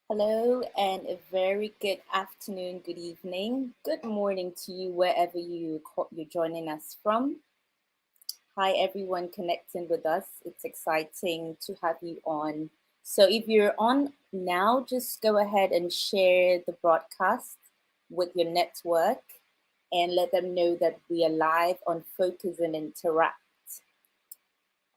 Hello, and a very good afternoon, good evening, good morning to you wherever you're joining us from. Hi, everyone connecting with us. It's exciting to have you on. So, if you're on now, just go ahead and share the broadcast with your network and let them know that we are live on Focus and Interact.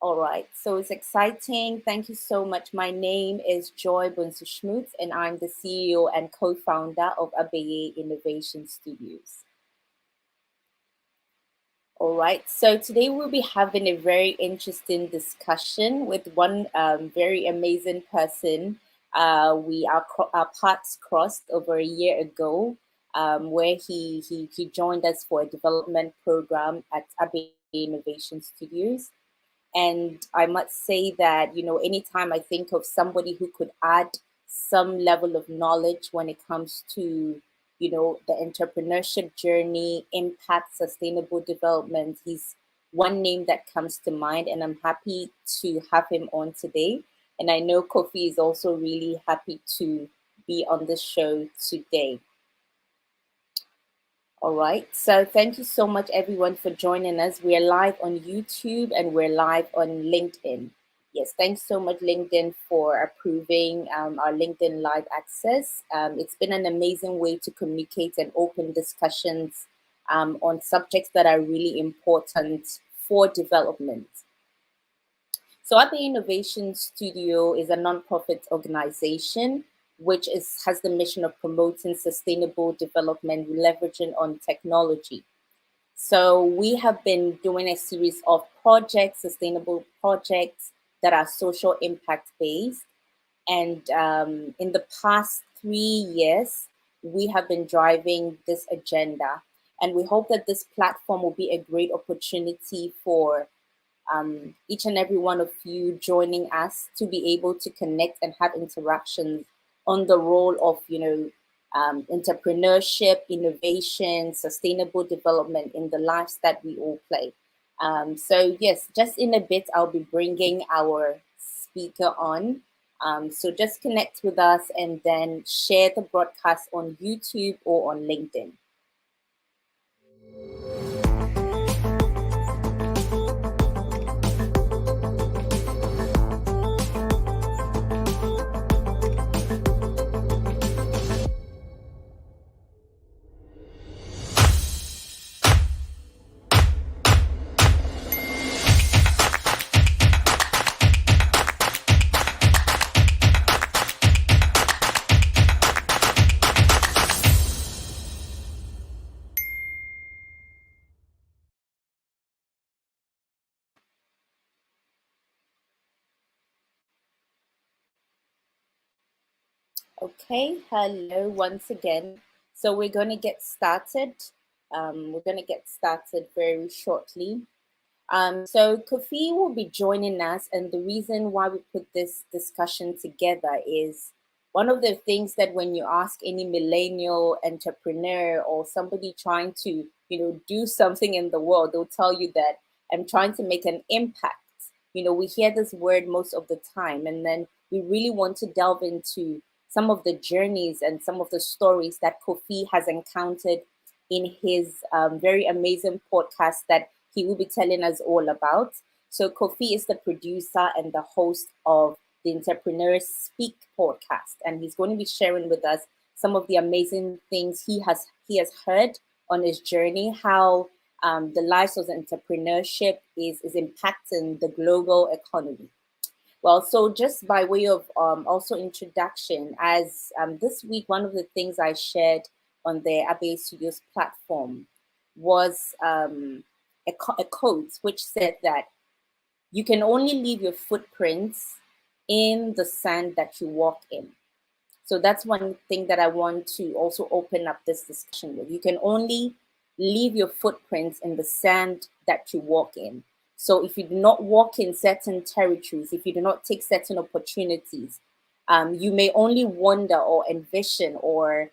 All right, so it's exciting. Thank you so much. My name is Joy Bunsu-Schmutz, and I'm the CEO and co-founder of Abeye Innovation Studios. All right, so today we'll be having a very interesting discussion with one very amazing person. Our paths crossed over a year ago, where he joined us for a development program at Abeye Innovation Studios. And I must say that, anytime I think of somebody who could add some level of knowledge when it comes to, the entrepreneurship journey, impact, sustainable development, he's one name that comes to mind. And I'm happy to have him on today. And I know Kofi is also really happy to be on the show today. All right. So thank you so much, everyone, for joining us. We are live on YouTube and we're live on LinkedIn. Yes, thanks so much, LinkedIn, for approving our LinkedIn Live access. It's been an amazing way to communicate and open discussions on subjects that are really important for development. So, at the Innovation Studio is a nonprofit organization which has the mission of promoting sustainable development, leveraging on technology. So we have been doing a series of projects, sustainable projects that are social impact based. And in the past 3 years, we have been driving this agenda. And we hope that this platform will be a great opportunity for each and every one of you joining us to be able to connect and have interactions on the role of, entrepreneurship, innovation, sustainable development in the lives that we all play. So, yes, just in a bit, I'll be bringing our speaker on. So just connect with us and then share the broadcast on YouTube or on LinkedIn. Okay, hello once again. So we're going to get started. Very shortly. So Kofi will be joining us, and the reason why we put this discussion together is one of the things that when you ask any millennial entrepreneur or somebody trying to, do something in the world, they'll tell you that I'm trying to make an impact. We hear this word most of the time, and then we really want to delve into some of the journeys and some of the stories that Kofi has encountered in his very amazing podcast that he will be telling us all about. So, Kofi is the producer and the host of the Entrepreneurs Speak podcast, and he's going to be sharing with us some of the amazing things he has heard on his journey, how the lives of entrepreneurship is impacting the global economy. Well, so just by way of also introduction, as this week, one of the things I shared on the Abbey Studios platform was a quote which said that you can only leave your footprints in the sand that you walk in. So that's one thing that I want to also open up this discussion with. You can only leave your footprints in the sand that you walk in. So if you do not walk in certain territories, if you do not take certain opportunities, you may only wonder or envision or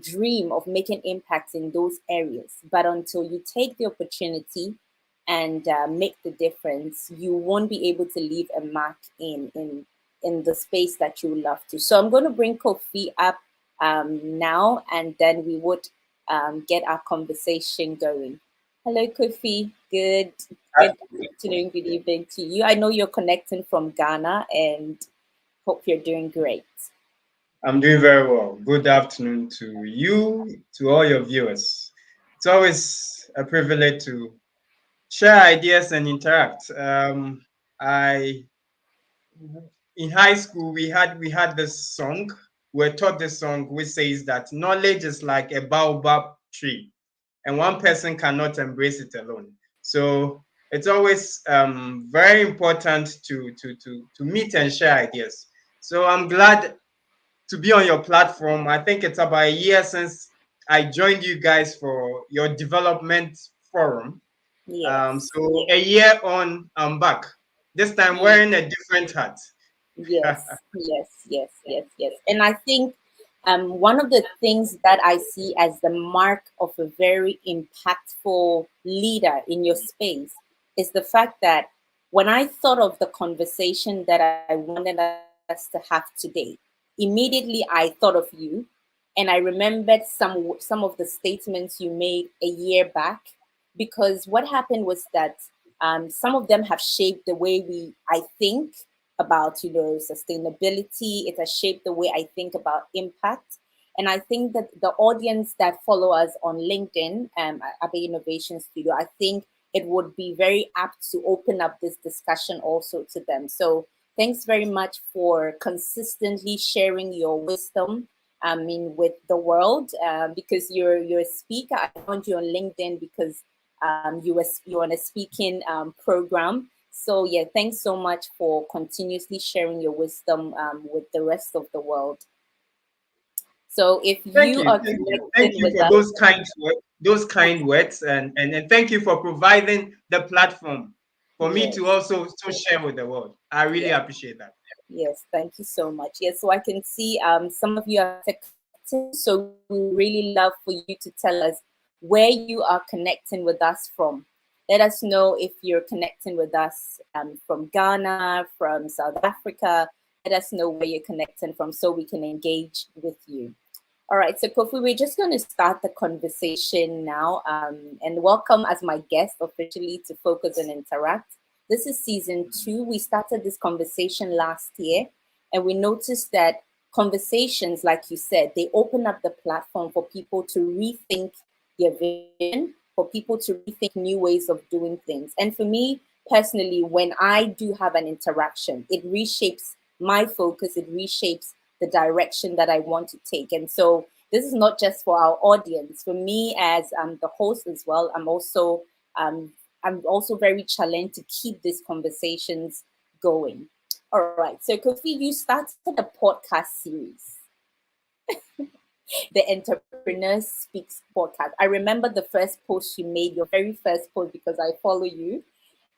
dream of making impact in those areas. But until you take the opportunity and make the difference, you won't be able to leave a mark in in the space that you love to. So I'm going to bring Kofi up now, and then we would get our conversation going. Hello, Kofi. Good afternoon, good evening to you. I know you're connecting from Ghana, and hope you're doing great. I'm doing very well. Good afternoon to you, to all your viewers. It's always a privilege to share ideas and interact. I in high school we had this song. We were taught this song which says that knowledge is like a baobab tree, and one person cannot embrace it alone. So it's always very important to meet and share ideas. So I'm glad to be on your platform. I think it's about a year since I joined you guys for your development forum. Yes. So a year on, I'm back. This time Mm. wearing a different hat. Yes. And I think one of the things that I see as the mark of a very impactful leader in your space is the fact that when I thought of the conversation that I wanted us to have today, immediately I thought of you, and I remembered some of the statements you made a year back, because what happened was that some of them have shaped the way I think about sustainability. It has shaped the way I think about impact, and I think that the audience that follow us on LinkedIn at Abbey Innovation Studio, I think it would be very apt to open up this discussion also to them. So thanks very much for consistently sharing your wisdom. I mean, with the world, because you're a speaker. I found you on LinkedIn because you're on a speaking program. So yeah, thanks so much for continuously sharing your wisdom with the rest of the world. So if Thank you you, are thank you, thank connecting you with for us, those kind words, and thank you for providing the platform for me yes, to also share with the world. I really yes. appreciate that. Yes, thank you so much. Yes, so I can see some of you are connecting. So we would really love for you to tell us where you are connecting with us from. Let us know if you're connecting with us from Ghana, from South Africa. Let us know where you're connecting from so we can engage with you. All right, so Kofi, we're just going to start the conversation now, and welcome as my guest officially to Focus and Interact. This is season 2. We started this conversation last year, and we noticed that conversations, like you said, they open up the platform for people to rethink their vision, for people to rethink new ways of doing things. And for me personally, when I do have an interaction, it reshapes my focus, it reshapes the direction that I want to take. And so this is not just for our audience. For me, as the host as well, I'm also very challenged to keep these conversations going. All right. So Kofi, you started a podcast series, the Entrepreneurs Speaks podcast. I remember the first post you made, your very first post, because I follow you.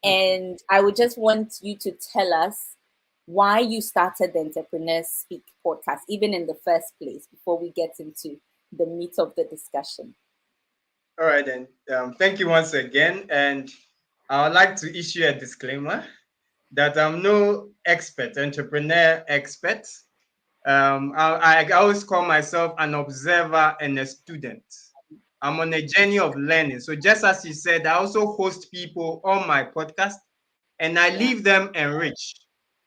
And I would just want you to tell us why you started the Entrepreneurs Speak podcast, even in the first place, before we get into the meat of the discussion. All right, then. Thank you once again, and I would like to issue a disclaimer that I'm no expert, entrepreneur expert. I always call myself an observer and a student. I'm on a journey of learning. So just as you said, I also host people on my podcast, and I Yeah. leave them enriched.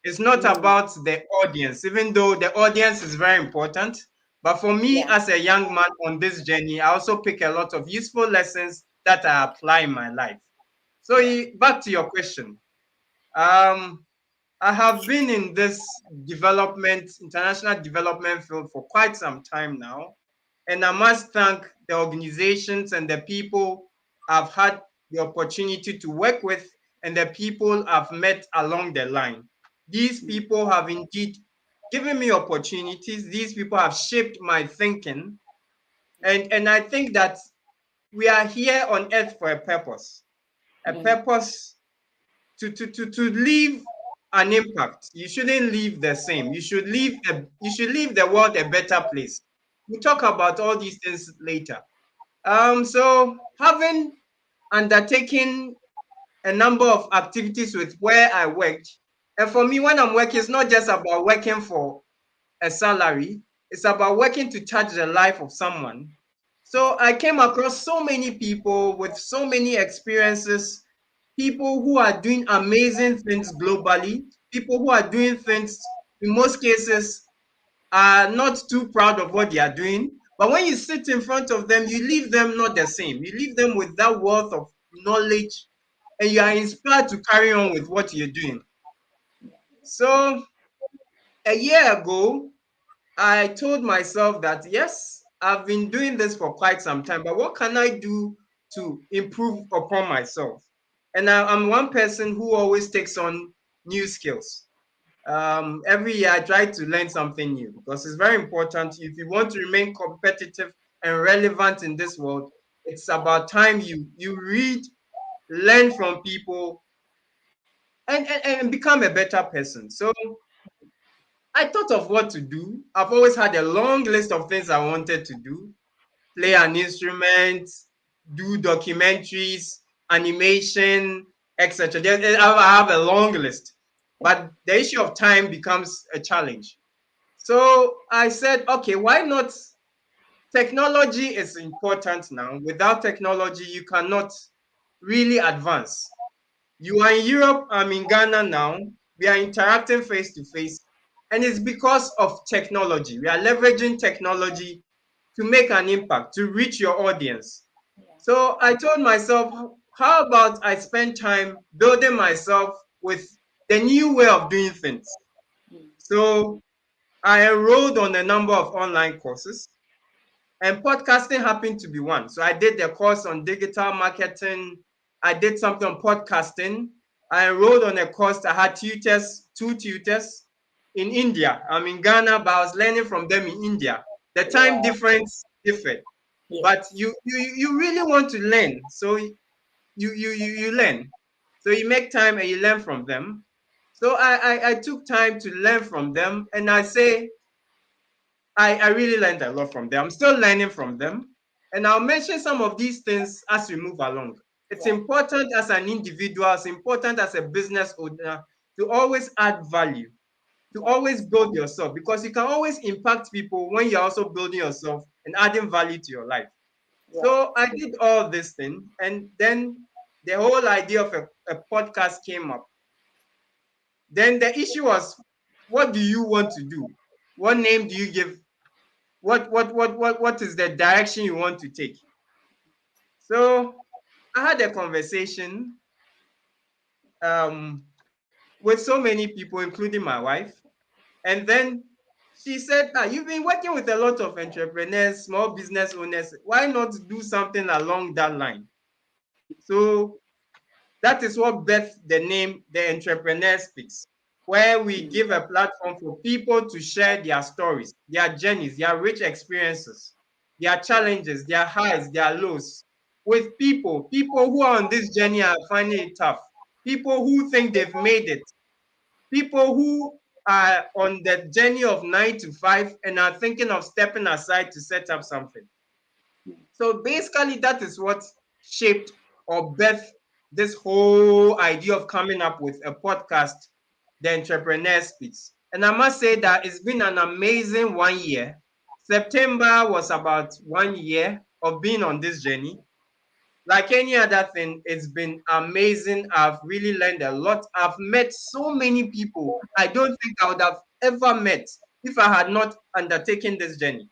It's not Mm, about the audience, even though the audience is very important. But for me, yeah. as a young man on this journey, I also pick a lot of useful lessons that I apply in my life. So Yeah. back to your question. Um, I have been in this international development field for quite some time now. And I must thank the organizations and the people I've had the opportunity to work with and the people I've met along the line. These Mm, people have indeed given me opportunities. These people have shaped my thinking. And I think that we are here on earth for a mm, purpose to leave an impact. You shouldn't leave the same. You should leave the world a better place. We'll talk about all these things later. So having undertaken a number of activities with where I worked, And for me, when I'm working, it's not just about working for a salary, it's about working to touch the life of someone. So I came across so many people with so many experiences, people who are doing amazing things globally, people who are doing things, in most cases, are not too proud of what they are doing. But when you sit in front of them, you leave them not the same. You leave them with that wealth of knowledge and you are inspired to carry on with what you're doing. So a year ago, I told myself that yes, I've been doing this for quite some time, but what can I do to improve upon myself? And I'm one person who always takes on new skills. Every year, I try to learn something new because it's very important. If you want to remain competitive and relevant in this world, it's about time you read, learn from people, and become a better person. So I thought of what to do. I've always had a long list of things I wanted to do: play an instrument, do documentaries, animation, etc. I have a long list, but the issue of time becomes a challenge. So I said, okay, why not? Technology is important now. Without technology, you cannot really advance. You are in Europe, I'm in Ghana now. We are interacting face to face, and it's because of technology. We are leveraging technology to make an impact, to reach your audience. So I told myself, how about I spend time building myself with the new way of doing things? So I enrolled on a number of online courses, and podcasting happened to be one. So I did the course on digital marketing. I did something on podcasting. I enrolled on a course. I had tutors, two tutors in India. I'm in Ghana, but I was learning from them in India. The time Wow. difference differed, but Yes. you really want to learn, so you learn. So you make time and you learn from them. So I took time to learn from them, and I say I really learned a lot from them. I'm still learning from them. And I'll mention some of these things as we move along. It's Right. important as an individual, it's important as a business owner to always add value, to Right. always build yourself, because you can always impact people when you're also building yourself and adding value to your life. Right. So I did all this thing. And then the whole idea of a podcast came up. Then the issue was, what do you want to do? What name do you give? What is the direction you want to take? So I had a conversation with so many people, including my wife, and then she said, you've been working with a lot of entrepreneurs, small business owners. Why not do something along that line? So that is what birthed the name The Entrepreneur Speaks, where we give a platform for people to share their stories, their journeys, their rich experiences, their challenges, their highs, their lows, with people who are on this journey are finding it tough, people who think they've made it, people who are on the journey of 9 to 5 and are thinking of stepping aside to set up something. So basically, that is what shaped or birthed this whole idea of coming up with a podcast, The Entrepreneur Speaks. And I must say that it's been an amazing 1 year. September was about 1 year of being on this journey. Like any other thing, it's been amazing. I've really learned a lot. I've met so many people I don't think I would have ever met if I had not undertaken this journey.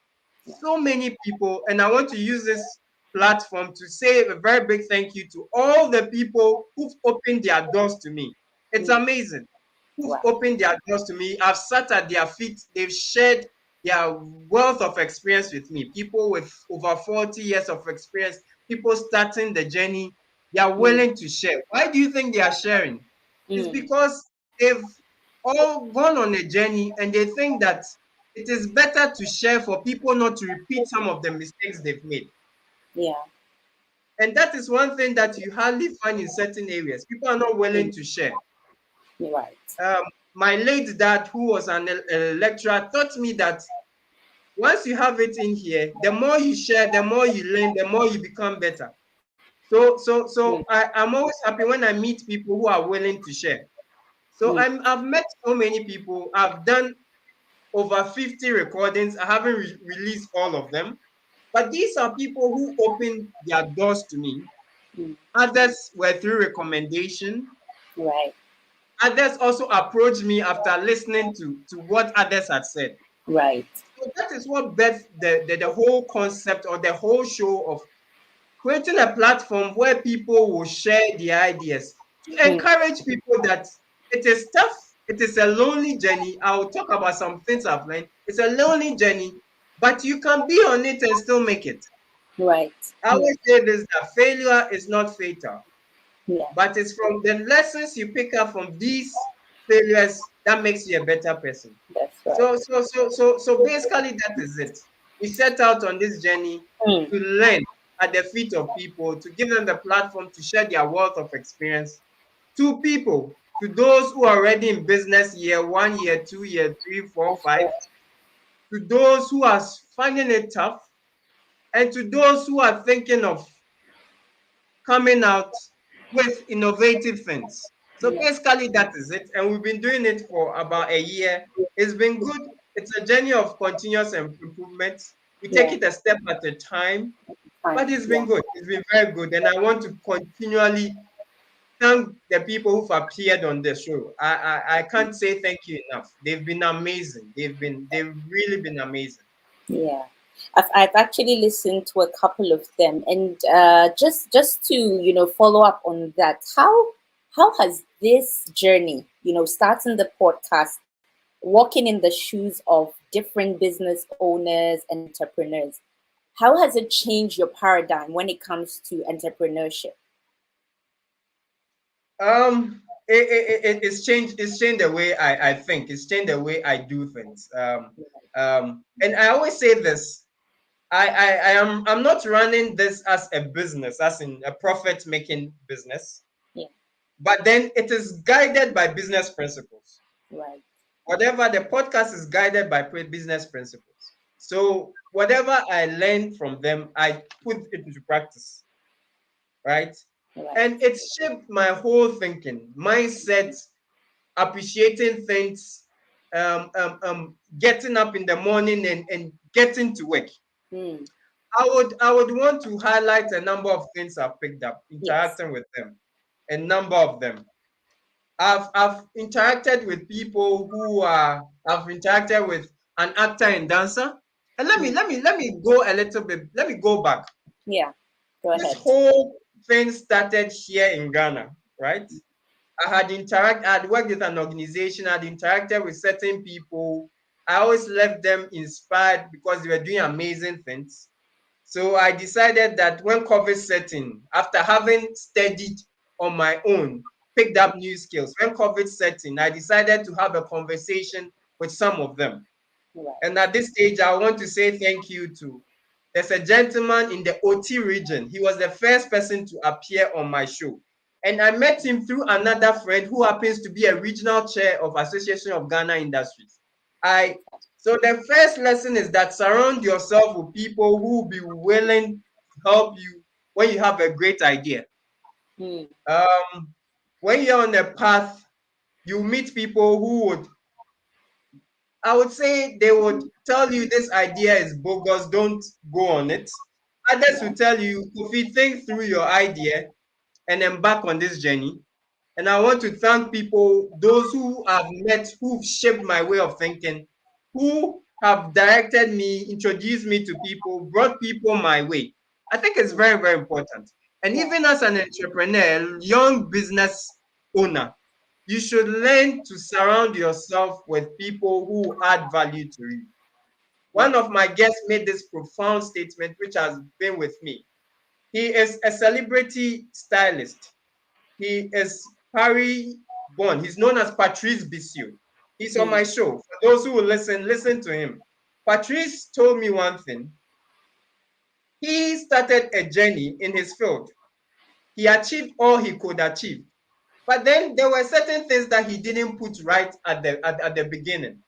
So many people, and I want to use this platform to say a very big thank you to all the people who've opened their doors to me. It's Mm. amazing. Who've Wow. opened their doors to me. I've sat at their feet. They've shared their wealth of experience with me. People with over 40 years of experience, people starting the journey, they are Mm. willing to share. Why do you think they are sharing? It's Mm. because they've all gone on a journey and they think that it is better to share for people not to repeat some of the mistakes they've made. Yeah. And that is one thing that you hardly find in certain areas. People are not willing Mm. to share. You're right. Um, my late dad, who was a lecturer, taught me that once you have it in here, the more you share, the more you learn, the more you become better. So Mm. I'm always happy when I meet people who are willing to share. So mm, I've met so many people. I've done over 50 recordings. I haven't released all of them, but these are people who opened their doors to me. mm. Others were through recommendation. Right, Others also approached me after listening to what others had said. right. So that is what birthed the whole concept or the whole show of creating a platform where people will share their ideas to Mm, encourage people that it is tough, it is a lonely journey. I'll talk about some things I've learned. It's a lonely journey, but you can be on it and still make it. right. I Yeah, always say this, that failure is not fatal, yeah, but it's from the lessons you pick up from these failures that makes you a better person. that's right. So basically that is it. We set out on this journey Mm, to learn at the feet of people, to give them the platform to share their wealth of experience to people, to those who are already in business year 1 year, 2 year, three, four, that's five, right. to those who are finding it tough, and to those who are thinking of coming out with innovative things. So Yeah, basically, that is it. And we've been doing it for about a year. It's been good. It's a journey of continuous improvement. We take yeah. it a step at a time, Fine. but it's Yeah, been good. It's been very good. And I want to continually thank the people who've appeared on the show. I can't say thank you enough. They've been amazing. They've really been amazing. yeah. I've actually listened to a couple of them, and just to follow up on that, how has this journey, starting the podcast, walking in the shoes of different business owners and entrepreneurs, how has it changed your paradigm when it comes to entrepreneurship? It's changed. It's changed the way I think. It's changed the way I do things. And I always say this. I'm not running this as a business, as in a profit making business, Yeah, but then it is guided by business principles. right, Whatever the podcast is guided by business principles. So whatever I learn from them, I put it into practice, right? right. And it shaped my whole thinking, mindset, appreciating things, getting up in the morning and getting to work. Mm, I would want to highlight a number of things I've picked up yes. interacting with them, a number of them. I've interacted with people who are I've interacted with an actor and dancer. And let me Mm, let me let me go a little bit. Let me go back. yeah. Go This ahead. whole thing started here in Ghana, right? I had worked with an organization, I had interacted with certain people. I always left them inspired because they were doing amazing things. So I decided that when COVID set in, after having studied on my own, picked up new skills, when COVID set in, I decided to have a conversation with some of them. Right. And at this stage, I want to say thank you to there's a gentleman in the OT region. He was the first person to appear on my show. And I met him through another friend who happens to be a regional chair of Association of Ghana Industries. I so the first lesson is that surround yourself with people who will be willing to help you when you have a great idea. Mm, Um, when you're on a path, you meet people who would I would say they would tell you this idea is bogus, don't go on it. Others will right. tell you, if you think through your idea and embark on this journey. And I want to thank people, those who I've met, who've shaped my way of thinking, who have directed me, introduced me to people, brought people my way. I think it's Mm, very, very important. And yeah. even as an entrepreneur, young business owner, you should learn to surround yourself with people who add value to you. Mm, One of my guests made this profound statement, which has been with me. He is a celebrity stylist. He is Paris born. He's known as Patrice Bissou. He's on mm, my show. For those who will listen, listen to him. Patrice told me one thing. He started a journey in his field. He achieved all he could achieve. But then there were certain things that he didn't put right at the beginning.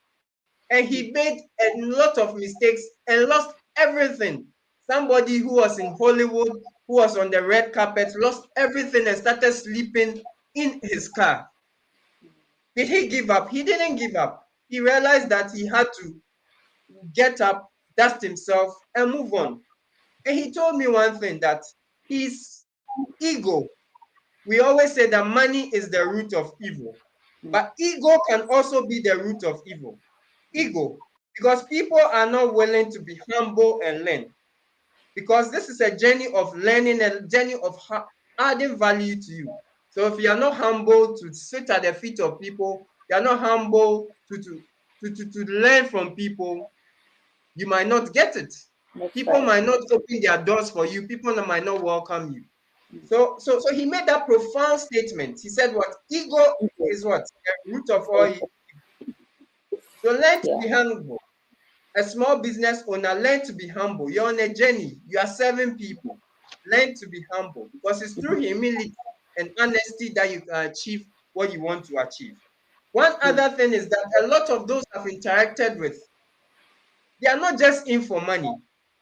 And mm, he made a lot of mistakes and lost everything. Somebody who was in Hollywood, who was on the red carpet, lost everything and started sleeping in his car. Did he give up? He didn't give up. He realized that he had to get up, dust himself, and move on. And he told me one thing, that his ego, we always say that money is the root of evil, mm, but ego can also be the root of evil. Ego, because people are not willing to be humble and learn. Because this is a journey of learning, a journey of adding value to you. So if you are not humble to sit at the feet of people, you are not humble to learn from people, you might not get it. that's People right. might not open their doors for you. People might not welcome you. Mm. So he made that profound statement. He said, "What ego Okay. is what the root of all." So learn to Yeah. be humble. A small business owner, learn to be humble. You're on a journey. You are serving people. Learn to be humble, because it's through Mhm. humility and honesty that you can achieve what you want to achieve. One Mm. other thing is that a lot of those I've interacted with, they are not just in for money.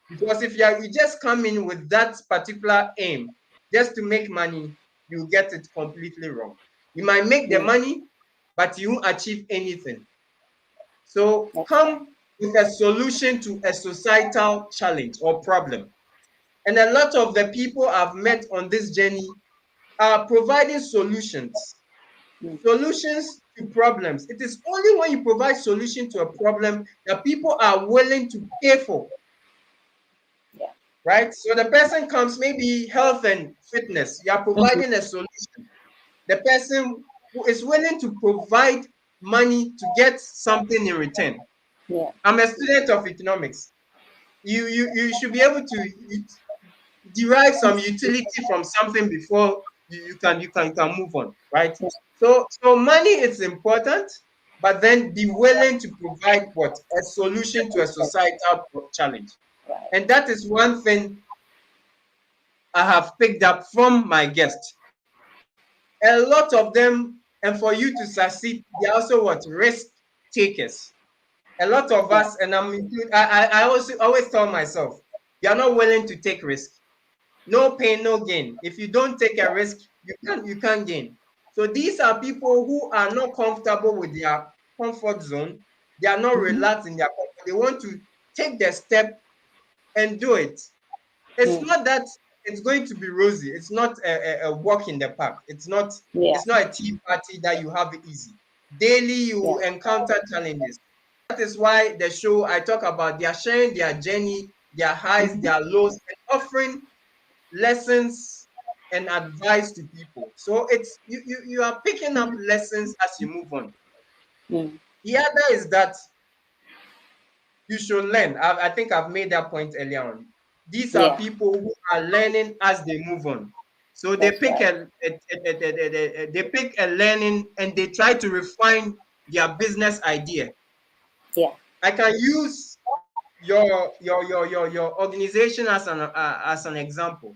Because if you just come in with that particular aim just to make money, you get it completely wrong. You might make the Mm. money, but you won't achieve anything. So That's right. come with a solution to a societal challenge or problem. And a lot of the people I've met on this journey are providing solutions. Mm. Solutions to problems. It is only when you provide solution to a problem that people are willing to pay for, Yeah. right? So the person comes, maybe health and fitness, you are Mhm. providing a solution. The person who is willing to provide money to get something in return. Yeah. I'm a student of economics. You should be able to derive some utility from something before you can move on, right? Yeah. So money is important, but then be willing to provide what a solution to a societal challenge. Right. And that is one thing I have picked up from my guests. A lot of them, and for you to succeed, they're also what risk takers. A lot of Yeah. us, and I always tell myself, you're not willing to take risk. No pain, no gain. If you don't take a Yeah. risk, you can't gain. So these are people who are not comfortable with their comfort zone. They are not Mhm. relaxed in their comfort. They want to take the step and do it. It's Mm. not that it's going to be rosy. It's not a walk in the park. It's not Yeah. it's not a tea party that you have it easy. Daily Yeah. you encounter challenges. That is why the show I talk about, they are sharing their journey, their highs, Mhm. their lows, and offering lessons and advice to people. So it's you are picking up lessons as you move on. Mm. The other is that you should learn. I think I've made that point earlier on. These are Yeah. people who are learning as they move on. So they That's pick right. they pick a learning and they try to refine their business idea. Yeah. I can use your organization as an example.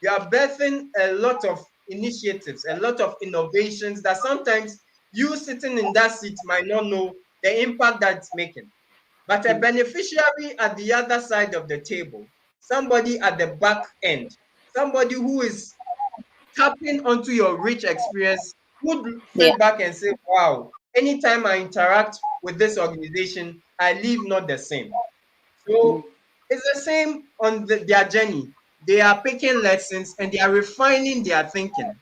You are birthing a lot of initiatives, a lot of innovations that sometimes you sitting in that seat might not know the impact that it's making. But a Mm. beneficiary at the other side of the table, somebody at the back end, somebody who is tapping onto your rich experience, would Yeah. sit back and say, wow, anytime I interact with this organization, I leave not the same. Mm. So it's the same on their journey. They are picking lessons and they are refining their thinking.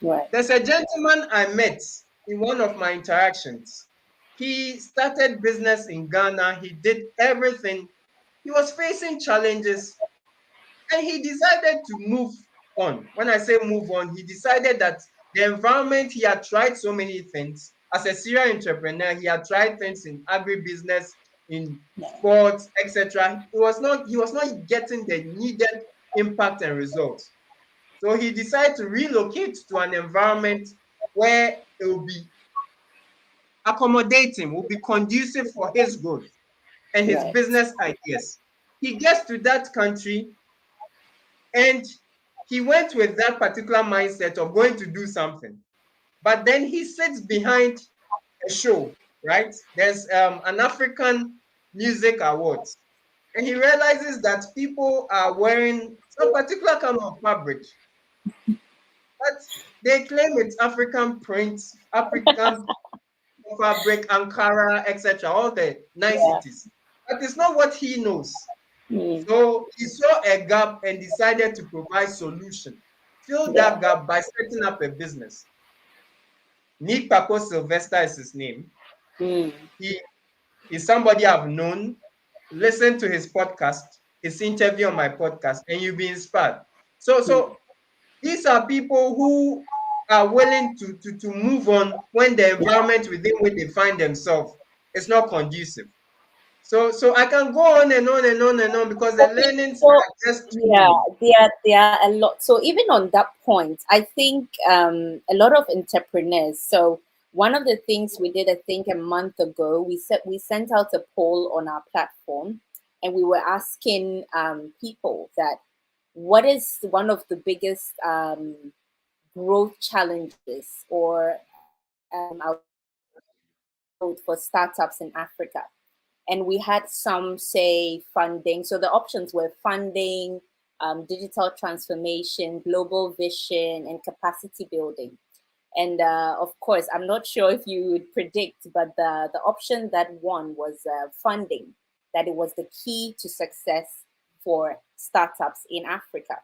Right. There's a gentleman I met in one of my interactions. He started business in Ghana. He did everything. He was facing challenges and he decided to move on. When I say move on, he decided that the environment, he had tried so many things. As a serial entrepreneur, he had tried things in agribusiness, in Yeah. sports, etc. He was not getting the needed impact and results. So he decided to relocate to an environment where it will be accommodating, will be conducive for his growth and his Right. business ideas. He gets to that country and he went with that particular mindset of going to do something. But then he sits behind a show, right? There's an African Music Awards. And he realizes that people are wearing some particular kind of fabric, but they claim it's African print, African. Fabric, Ankara, etc., all the Yeah. niceties. That is not what he knows. Mm. So he saw a gap and decided to provide solution. Fill Yeah. that gap by setting up a business. Nick Paco Sylvester is his name. Mm. He is somebody I've known. Listen to his podcast, his interview on my podcast, and you'll be inspired. So, Mm. so these are people who are willing to move on when the Yeah. environment within which they find themselves is not conducive. So I can go on and on and on and on because the Okay, learnings so are just too yeah, many. there are a lot. So even on that point, I think a lot of entrepreneurs. So one of the things we did, I think a month ago, we sent out a poll on our platform, and we were asking people that what is one of the biggest growth challenges or I would say growth for startups in Africa. And we had some say funding. So the options were funding, digital transformation, global vision, and capacity building. And of course, I'm not sure if you would predict, but the option that won was funding, that it was the key to success for startups in Africa.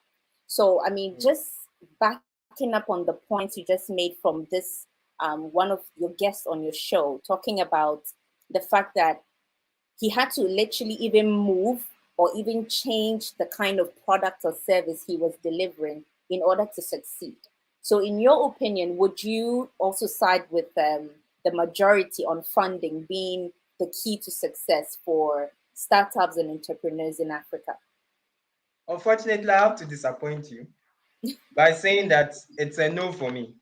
So, I mean, just backing up on the points you just made from this, one of your guests on your show, talking about the fact that he had to literally even move or even change the kind of product or service he was delivering in order to succeed. So, in your opinion, would you also side with the majority on funding being the key to success for startups and entrepreneurs in Africa? Unfortunately, I have to disappoint you by saying that it's a no for me.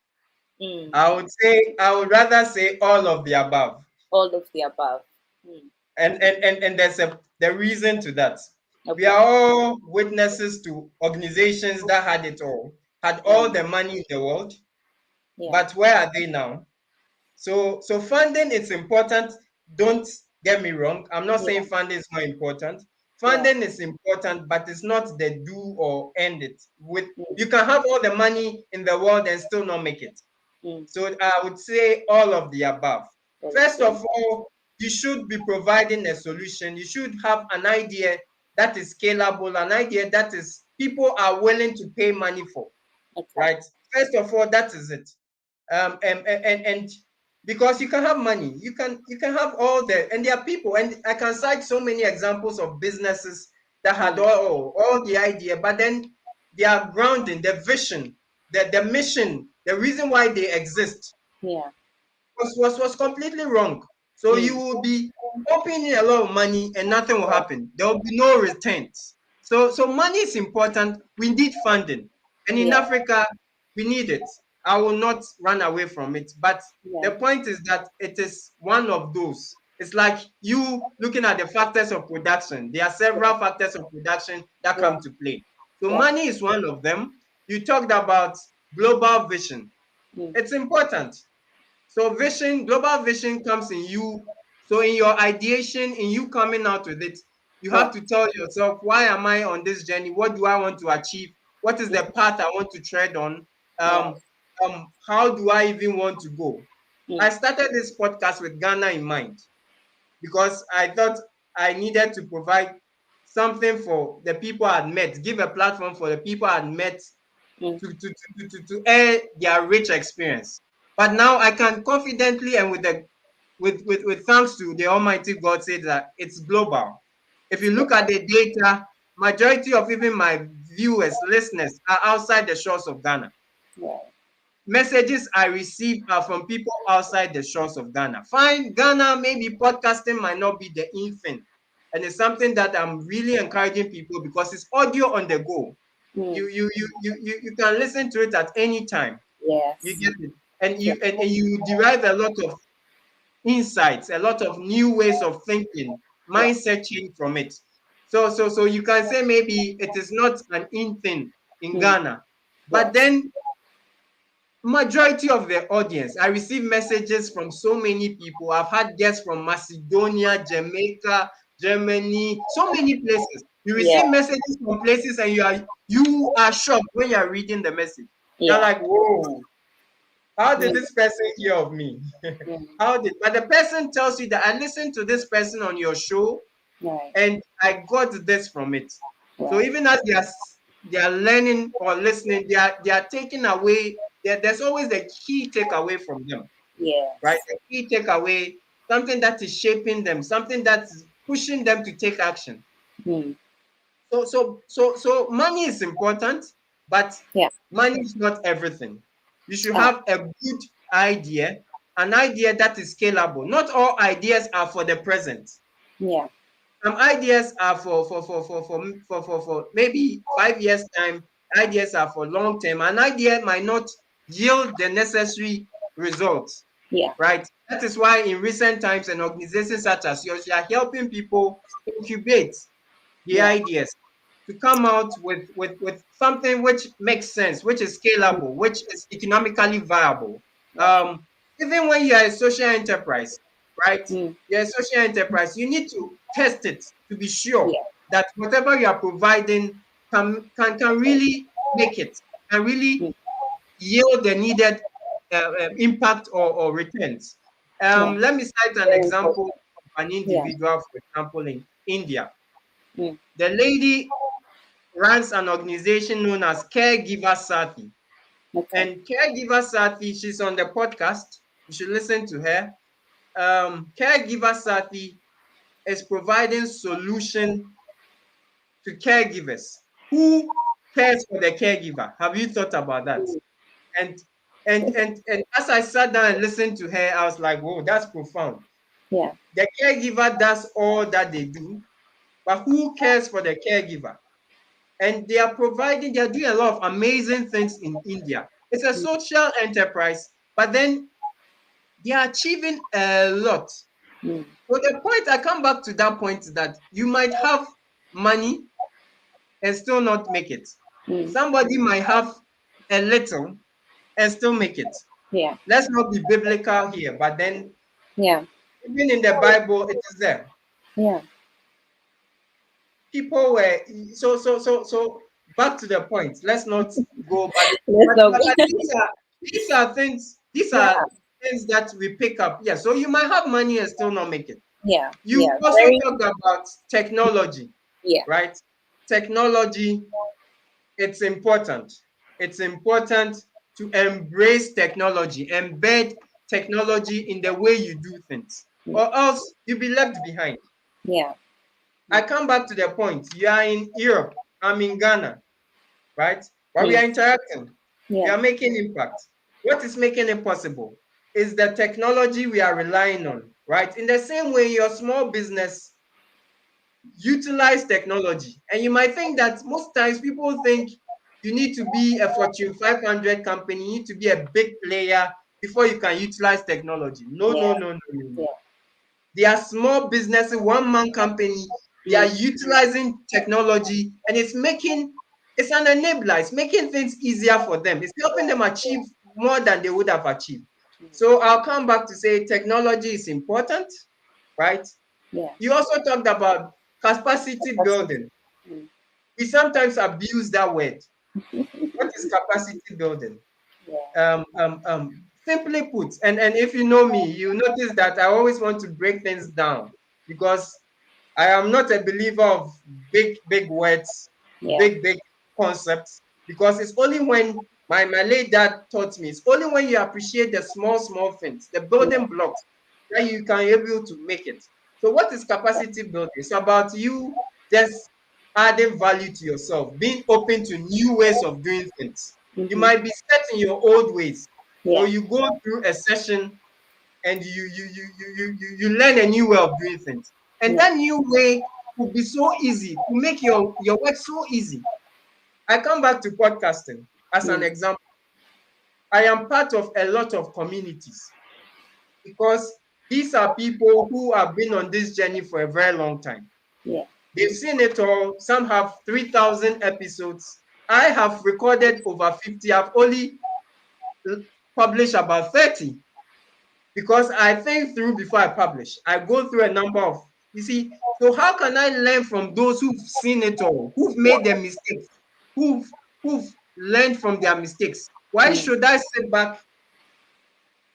Mm, I would rather say all of the above. all of the above. Mm, And there's a the reason to that. We are okay. all witnesses to organizations that had it all, had all Mm, the money in the world, yeah. but where are they now? So funding is important. Don't get me wrong. I'm not saying Yeah. funding is not important. Yeah. Funding is important, but it's not the do or end it. With Mm, you can have all the money in the world and still not make it. mm, So I would say all of the above. First okay. of all, you should be providing a solution. You should have an idea that is scalable, an idea that is people are willing to pay money for, Okay. right? First of all, that is it. And because you can have money, you can have all the and there are people, and I can cite so many examples of businesses that had Mm, all the idea, but then their grounding, the vision, the mission, the reason why they exist yeah. was completely wrong. So you Mm, will be pumping in a lot of money and nothing will happen. There will be no returns. So money is important. We need funding. And in yeah. Africa, we need it. I will not run away from it. But Yeah. the point is that it is one of those. It's like you looking at the factors of production. There are Yeah. several factors of production that Yeah. come to play. So Yeah. money is one of them. You talked about global vision. Mm, It's important. So vision, global vision comes in you. So in your ideation, in you coming out with it, you yeah. have to tell yourself, why am I on this journey? What do I want to achieve? What is the Mm, path I want to tread on? yeah. How do I even want to go? I Mm, started this podcast with Ghana in mind because I thought I needed to provide something for the people I'd met, give a platform for the people I'd met mm, to air their rich experience. But now I can confidently and with thanks to the Almighty God say that it's global. If it's you look global. at the data, majority of even my viewers, listeners are outside the shores of Ghana. Yeah. Messages I receive are from people outside the shores of Ghana. Fine, Ghana, maybe podcasting might not be the in thing. And it's something that I'm really encouraging people because it's audio on the go. Mm, You can listen to it at any time. You yes. get it. And Yeah. and you derive a lot of insights, a lot of new ways of thinking, Yeah. mindset change from it. So you can say maybe it is not an in thing in Mm, Ghana. But yes. then majority of the audience, I receive messages from so many people. I've had guests from Macedonia, Jamaica, Germany, so many places. You Yeah. receive messages from places and you are shocked when you are reading the message. You're Yeah. like, whoa. How did Mm. this person hear of me? Mm. But the person tells you that I listened to this person on your show Right. and I got this from it. So Right. even as they are learning or listening, they are taking away. There's always the key takeaway from them, right? Yes. The key takeaway, something that is shaping them, something that's pushing them to take action. Mm. So money is important, but Yeah. money is not everything. You should Ah. have a good idea, an idea that is scalable. Not all ideas are for the present. Yeah. Some ideas are for maybe 5 years time. Ideas are for long term. An idea might not yield the necessary results, Yeah. right? That is why in recent times, an organization such as yours, you are helping people incubate the Yeah. ideas to come out with something which makes sense, which is Mm. scalable, which is economically viable. Right. Even when you are a social enterprise, right? Mm. You're a social enterprise, you need to test it to be sure Yeah. that whatever you are providing can really make it, can really Mm. yield the needed impact or returns. Yeah. Let me cite an Very example important. of an Yeah. individual, for example, in India. Mm. The lady runs an organization known as Caregiver Sati. Okay. And Caregiver Sati, she's on the podcast. You should listen to her. Caregiver Sati is providing solution to caregivers. Who cares for the caregiver? Have you thought about that? Mm. And and as I sat down and listened to her, I was like, whoa, that's profound. Yeah. The caregiver does all that they do, but who cares for the caregiver? And they are doing a lot of amazing things in India. It's a Mm. social enterprise, but then they are achieving a lot. Mm. So the point, I come back to that point, that you might have money and still not make it. Mm. Somebody might have a little and still make it. Yeah. Let's not be biblical here, but then Yeah. even in the Bible, it is there. Yeah. People were so back to the point. Let's not go, but Let's but, not but, go. but these are things, these Yeah. are things that we pick up. Yeah, so you might have money and still not make it. Yeah. You Yeah. also Very. talked about technology, Yeah. right? Technology, it's important. It's important to embrace technology, embed technology in the way you do things, Mm. or else you'll be left behind. Yeah. I come back to the point. You are in Europe, I'm in Ghana, right? But we Mm. are interacting. We Yeah. are making impact. What is making it possible is the technology we are relying on, right? In the same way, your small business utilize technology. And you might think that most times people think you need to be a Fortune 500 company, you need to be a big player before you can utilize technology. No, no, Yeah. no, no, no, no. Yeah. They are small businesses, one-man company. They are Mm. utilizing technology, and it's an enabler. It's making things easier for them. It's helping them achieve more than they would have achieved. So I'll come back to say technology is important, right? Yeah. You also talked about capacity Capacity. building. Mm. We sometimes abuse that word. What is capacity building? Yeah. Simply put, and if you know me, you notice that I always want to break things down, because I am not a believer of big words, Yeah. big concepts, because it's only when my late dad taught me, it's only when you appreciate the small things, the Yeah. building blocks, that you can able to make it. So what is capacity building? It's about you just adding value to yourself, being open to new ways of doing things. You Mm-hmm. might be set in your old ways. So Yeah. you go through a session and you learn a new way of doing things. And Yeah. that new way will be so easy to make your work so easy. I come back to podcasting as an Mm. example. I am part of a lot of communities, because these are people who have been on this journey for a very long time. Yeah. They've seen it all. Some have 3,000 episodes. I have recorded over 50. I've only published about 30, because I think through before I publish. I go through a number of, you see, so how can I learn from those who've seen it all, who've made their mistakes, who've learned from their mistakes? Why Mm. should I sit back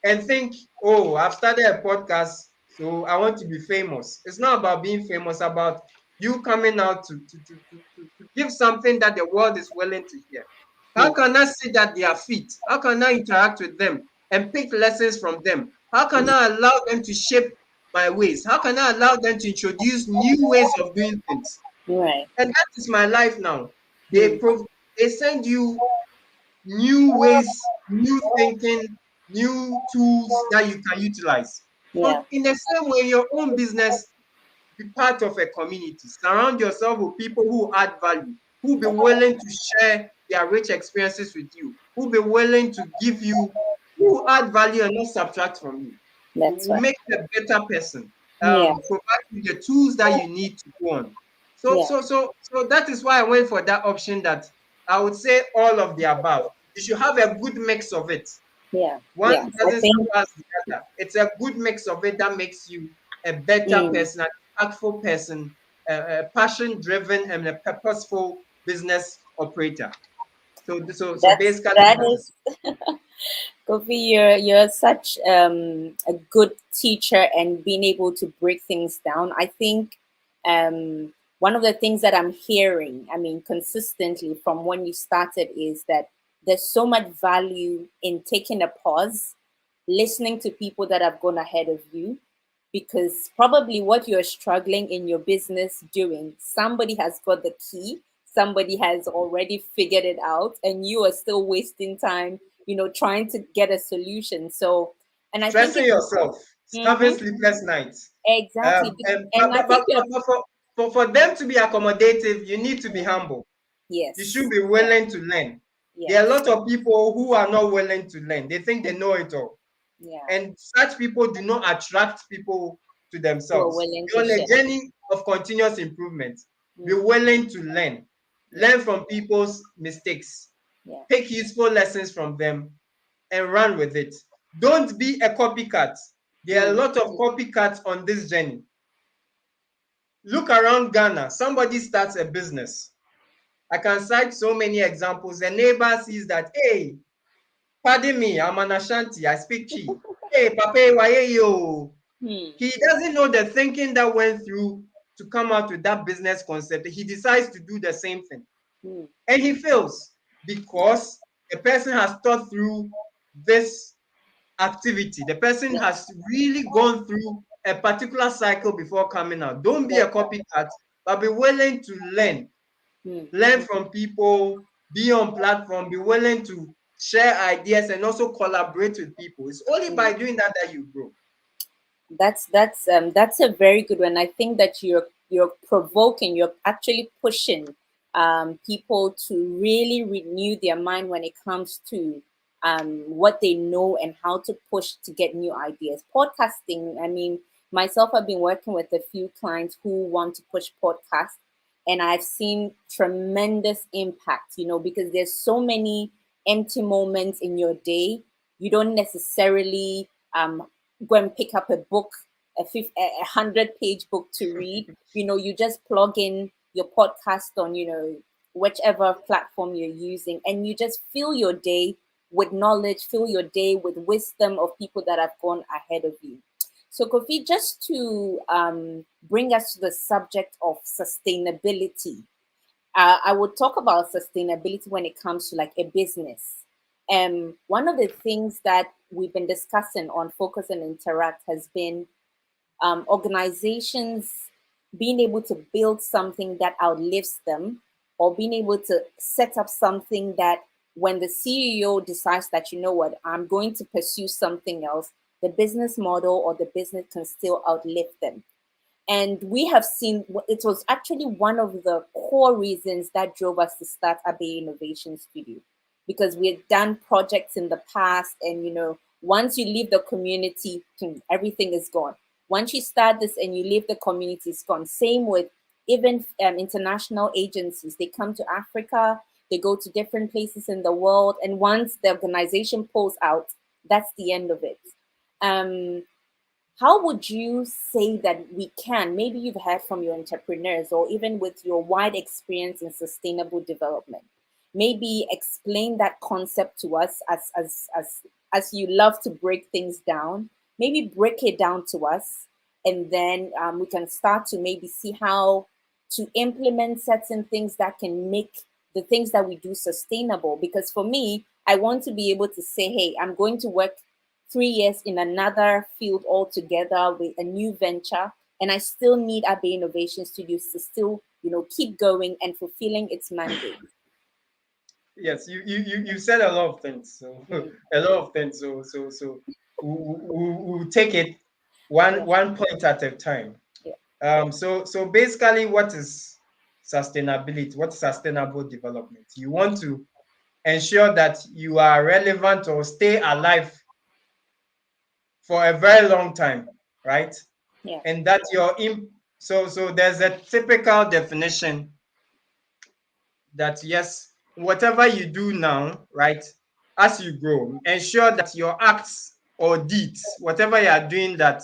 and think, oh, I've started a podcast, so I want to be famous. It's not about being famous, about you coming out to give something that the world is willing to hear. How Yeah. can I sit at their feet? How can I interact with them and pick lessons from them? How can I allow them to shape my ways? How can I allow them to introduce new ways of doing things? Right. And that is my life now. Mm. They send you new ways, new thinking, new tools that you can utilize. Yeah. So, in the same way, your own business, be part of a community. Surround yourself with people who add value, who be willing to share their rich experiences with you, who be willing to give you, who add value and not subtract from you. That's Will right. make you a better person. Yeah. Provide you the tools that you need to go on. Yeah. So that is why I went for that option. That I would say all of the above. You should have a good mix of it. Yeah. One Yeah. I doesn't think. surpass the other. It's a good mix of it that makes you a better Mm, person, an impactful person, a passion-driven and a purposeful business operator. So basically, that that is is Kofi, you're such a good teacher and being able to break things down. I think one of the things that I'm hearing, I mean, consistently from when you started, is that there's so much value in taking a pause, listening to people that have gone ahead of you, because probably what you're struggling in your business doing, somebody has got the key, somebody has already figured it out, and you are still wasting time, trying to get a solution. So, and I think stressing it's yourself, having mhm, sleepless nights. exactly, And and I think you're for them to be accommodative, you need to be humble. You should yes, be yeah, willing to learn. There are a yes, lot of people who are not willing to learn. They think they know it all. yeah, And such people do not attract people to who are themselves. willing You're to on a share. journey of continuous improvement. Be Mm, willing to learn. yeah, Learn from people's mistakes. yeah, Take useful lessons from them and run with it. Don't be a copycat. There are a mm, lot of copycats on this journey. Look around Ghana. Somebody starts a business. I can cite so many examples. A neighbor sees that, hey, pardon me, I'm an Ashanti, I speak Chi. Hey, Papa, why yo? mm, He doesn't know the thinking that went through to come out with that business concept. He decides to do the same thing. mm, And he fails because the person has thought through this activity. The person yeah, has really gone through a particular cycle before coming out. Don't be a that's right. copycat, but be willing to learn. Mm, Learn from people, be on platform, be willing to share ideas and also collaborate with people. It's only mm. by doing that that you grow. That's a very good one. I think that you're provoking, you're actually pushing people to really renew their mind when it comes to what they know and how to push to get new ideas. Podcasting, I mean, myself, I've been working with a few clients who want to push podcasts, and I've seen tremendous impact, because there's so many empty moments in your day. You don't necessarily go and pick up a book, a 100-page book to read. You just plug in your podcast on, whichever platform you're using, and you just fill your day with knowledge, fill your day with wisdom of people that have gone ahead of you. So, Kofi, just to bring us to the subject of sustainability, I would talk about sustainability when it comes to like a business. One of the things that we've been discussing on Focus and Interact has been organizations being able to build something that outlives them, or being able to set up something that when the CEO decides that, I'm going to pursue something else, the business model or the business can still outlive them. And we have seen it was actually one of the core reasons that drove us to start Abbey Innovation Studio, because we had done projects in the past, and once you leave the community, everything is gone. Once you start this and you leave the community, it's gone. Same with even international agencies. They come to Africa, they go to different places in the world, and once the organization pulls out, that's the end of it. Um, how would you say that we can, maybe you've heard from your entrepreneurs or even with your wide experience in sustainable development, maybe explain that concept to us as you love to break things down. Maybe break it down to us, and then we can start to maybe see how to implement certain things that can make the things that we do sustainable. Because for me, I want to be able to say, hey, I'm going to work 3 years in another field altogether with a new venture, and I still need Abe Innovation Studios to still, keep going and fulfilling its mandate. Yes, you said a lot of things. So Mm, a lot of things. So we'll take it yeah, one point at a time. yeah, So basically, what is sustainability? What's sustainable development? You want to ensure that you are relevant or stay alive for a very long time, right? yeah, And that your so there's a typical definition that yes, whatever you do now, right, as you grow, ensure that your acts or deeds, whatever you are doing that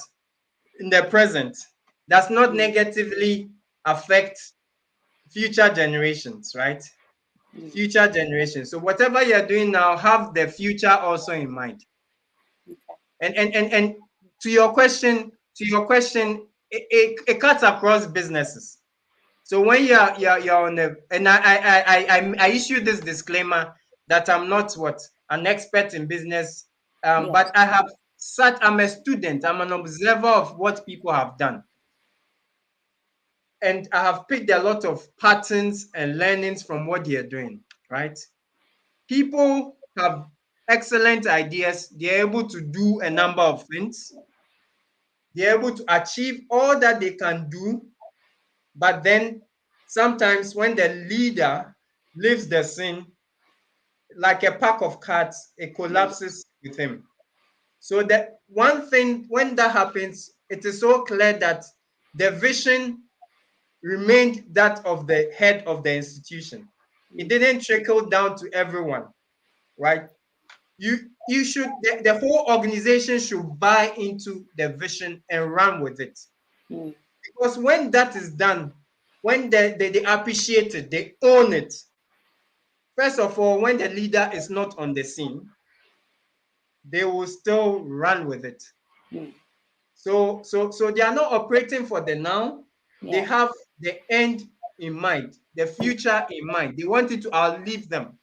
in the present, does not mm, negatively affect future generations, right? mm, Future generations. So whatever you're doing now, have the future also in mind. okay, And to your question, it cuts across businesses. So when you're on the and I issue this disclaimer that I'm not what an expert in business, yeah, but I'm a student, I'm an observer of what people have done, and I have picked a lot of patterns and learnings from what they're doing. Right? People have excellent ideas. They're able to do a number of things. They're able to achieve all that they can do. But then sometimes when the leader leaves the scene, like a pack of cards, it mm, collapses with him. So that one thing, when that happens, it is so clear that the vision remained that of the head of the institution. It mm, didn't trickle down to everyone, right? You should the whole organization should buy into the vision and run with it. mm, Because when that is done, when they appreciate it, they own it. First of all, when the leader is not on the scene, they will still run with it. mm, So they are not operating for the now. They yeah, have the end in mind, the future in mind. They want it to outlive them.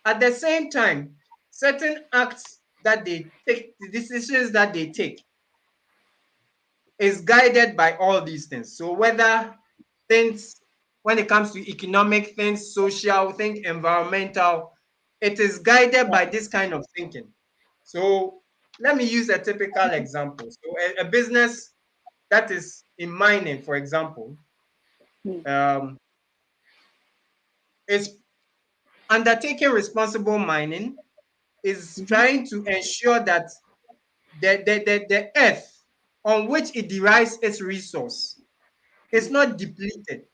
At the same time, certain acts that they take, the decisions that they take, is guided by all these things. So whether things, when it comes to economic things, social, think environmental, it is guided yeah, by this kind of thinking. So let me use a typical example. So a business that is in mining, for example, mm, um, is undertaking responsible mining, is mhm, trying to ensure that the earth on which it derives its resource is mm, not depleted.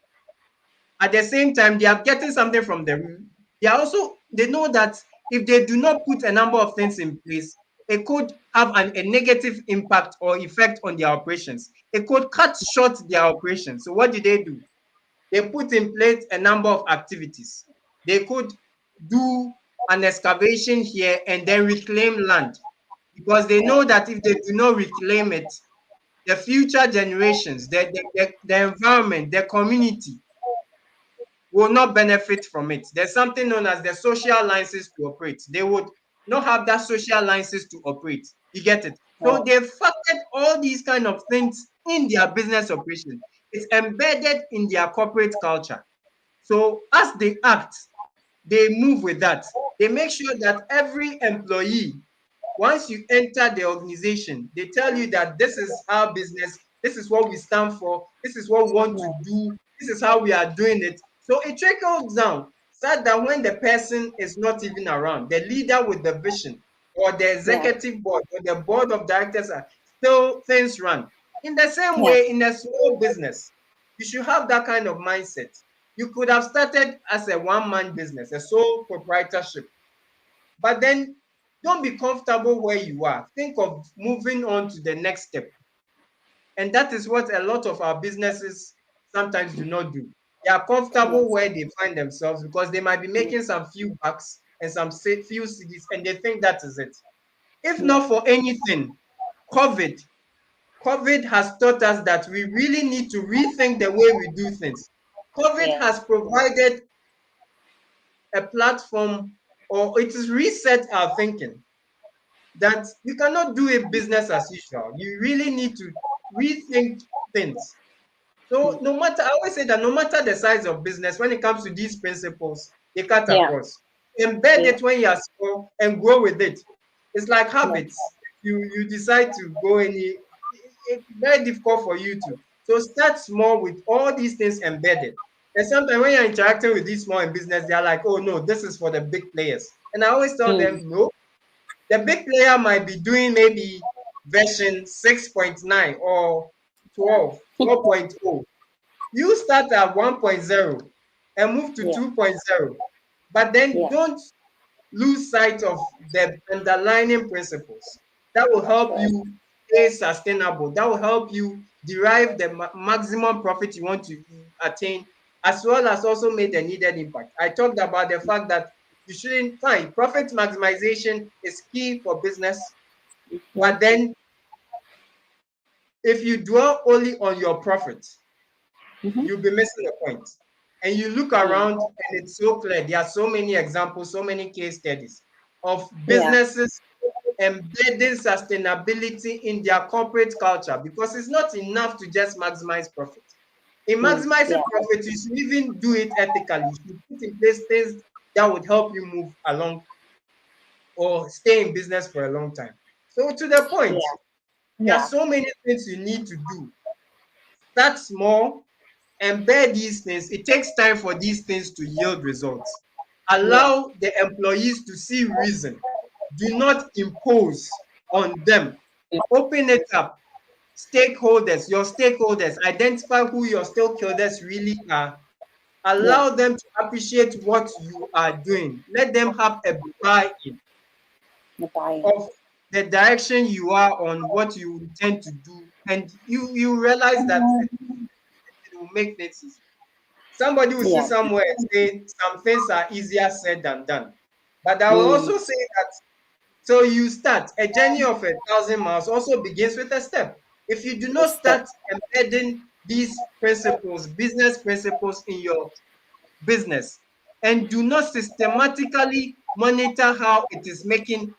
At the same time, they are getting something from them. They know that if they do not put a number of things in place, it could have a negative impact or effect on their operations. It could cut short their operations. So what do? They put in place a number of activities. They could do an excavation here and then reclaim land, because they yeah, know that if they do not reclaim it, the future generations, the environment, the community will not benefit from it. There's something known as the social license to operate. They would not have that social license to operate. You get it? So yeah, they've factored all these kind of things in their business operation. It's embedded in their corporate culture. So as they act, they move with that. They make sure that every employee, once you enter the organization, they tell you that this is our business, this is what we stand for, this is what we want to yeah, do, this is how we are doing it. So it trickles down so that when the person is not even around, the leader with the vision or the yeah, executive board or the board of directors are still things run. In the same yeah, way, in a small business, you should have that kind of mindset. You could have started as a one-man business, a sole proprietorship, but then don't be comfortable where you are. Think of moving on to the next step. And that is what a lot of our businesses sometimes do not do. They are comfortable Yes. where they find themselves because they might be Yeah. making some few bucks and some few cities, and they think that is it. If Yeah. not for anything, COVID, COVID has taught us that we really need to rethink the way we do things. COVID Yeah. has provided a platform, or it has reset our thinking that you cannot do a business as usual. You really need to rethink things. So Mm. no matter, I always say that no matter the size of business, when it comes to these principles, they cut Yeah. across. Embed Yeah. it when you are small and grow with it. It's like Yeah. habits. You decide to go any, it's very difficult for you to. So start small with all these things embedded. And sometimes when you're interacting with these small in business, they're like, oh no, this is for the big players. And I always tell Mm. them, no, the big player might be doing maybe version 6.9 or 12, 12.0. You start at 1.0 and move to Yeah. 2.0, but then Yeah. don't lose sight of the underlying principles that will That's help right. you stay sustainable, that will help you derive the maximum profit you want to attain, as well as also make the needed impact. I talked about the fact that you shouldn't find profit maximization is key for business, Yeah. but then if you dwell only on your profit, Mm-hmm. you'll be missing the point. And you look Yeah. around and it's so clear. There are so many examples, so many case studies of Yeah. businesses embedding sustainability in their corporate culture because it's not enough to just maximize profit. In Mm. maximizing Yeah. profit, you should even do it ethically. You should put in place things that would help you move along or stay in business for a long time. So, to the point, Yeah. there are Yeah. so many things you need to do. Start small, embed these things. It takes time for these things to yield results. Yeah. Allow the employees to see reason. Do not impose on them. Open it up. Stakeholders, your stakeholders, identify who your stakeholders really are. Yeah. Allow them to appreciate what you are doing. Let them have a buy-in The buy-in. of the direction you are on, what you intend to do, and you realize that it will make things easy. Somebody will see Yeah. somewhere and say some things are easier said than done. But I will Mm. also say that so you start a journey of 1,000 miles also begins with a step. If you do The not step. start embedding these principles, business principles in your business, and do not systematically monitor how it is making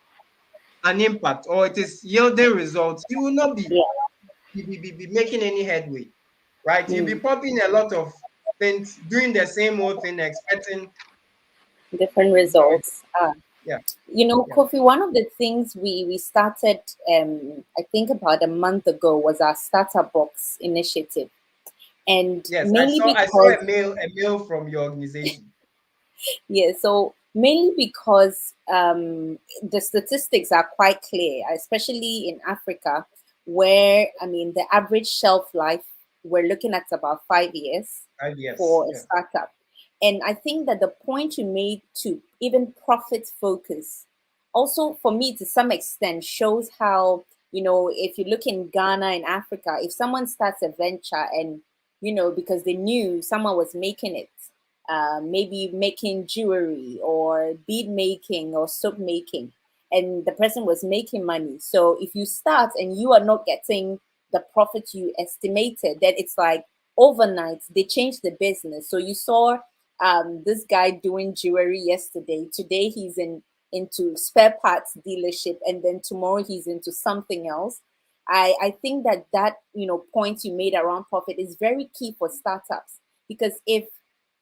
an impact or it is yielding results, you will not be, Yeah. be making any headway, right? You'll be Mm. pumping a lot of things, doing the same old thing, expecting Different no, results. yeah, yeah, Kofi, one of the things we started, I think about a month ago, was our starter box initiative, and yes. I mainly saw I saw because a mail from your organization. yeah, so mainly because the statistics are quite clear, especially in Africa, where I mean the average shelf life we're looking at about 5 years Yes, for a yeah, startup. And I think that the point you made to even profit focus also for me to some extent shows how, if you look in Ghana and Africa, if someone starts a venture and, because they knew someone was making it, maybe making jewelry or bead making or soap making, and the person was making money. So if you start and you are not getting the profit you estimated, then it's like overnight they changed the business. So you saw this guy doing jewelry yesterday. Today he's into spare parts dealership, and then tomorrow he's into something else. I think that point you made around profit is very key for startups, because if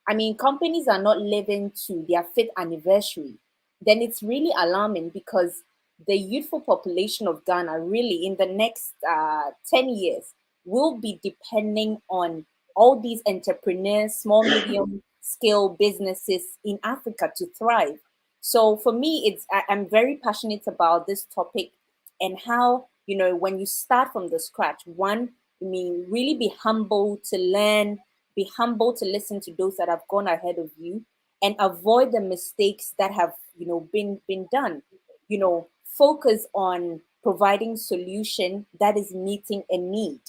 I mean, companies are not living to their fifth anniversary, then it's really alarming, because the youthful population of Ghana really in the next 10 years will be depending on all these entrepreneurs, small, medium scale businesses in Africa to thrive. So for me, I'm very passionate about this topic, and how, when you start from the scratch, one, I mean, really be humble to learn, be humble to listen to those that have gone ahead of you, and avoid the mistakes that have, been done. Focus on providing solution that is meeting a need,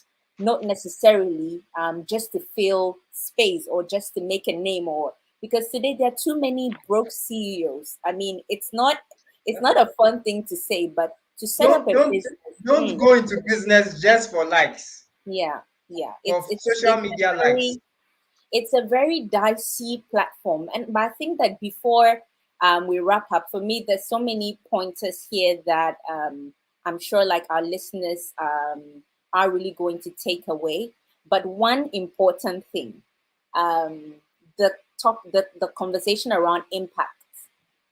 not necessarily just to fill space or just to make a name, or because today there are too many broke CEOs. I mean, it's not a fun thing to say, but to set up Don't a don't business. don't Mm, go into business just for likes, yeah, yeah, for it's social it's a media likes. very it's a very dicey platform. And but I think that before we wrap up, for me, there's so many pointers here that I'm sure like our listeners are really going to take away. But one important thing, um, the conversation around impact.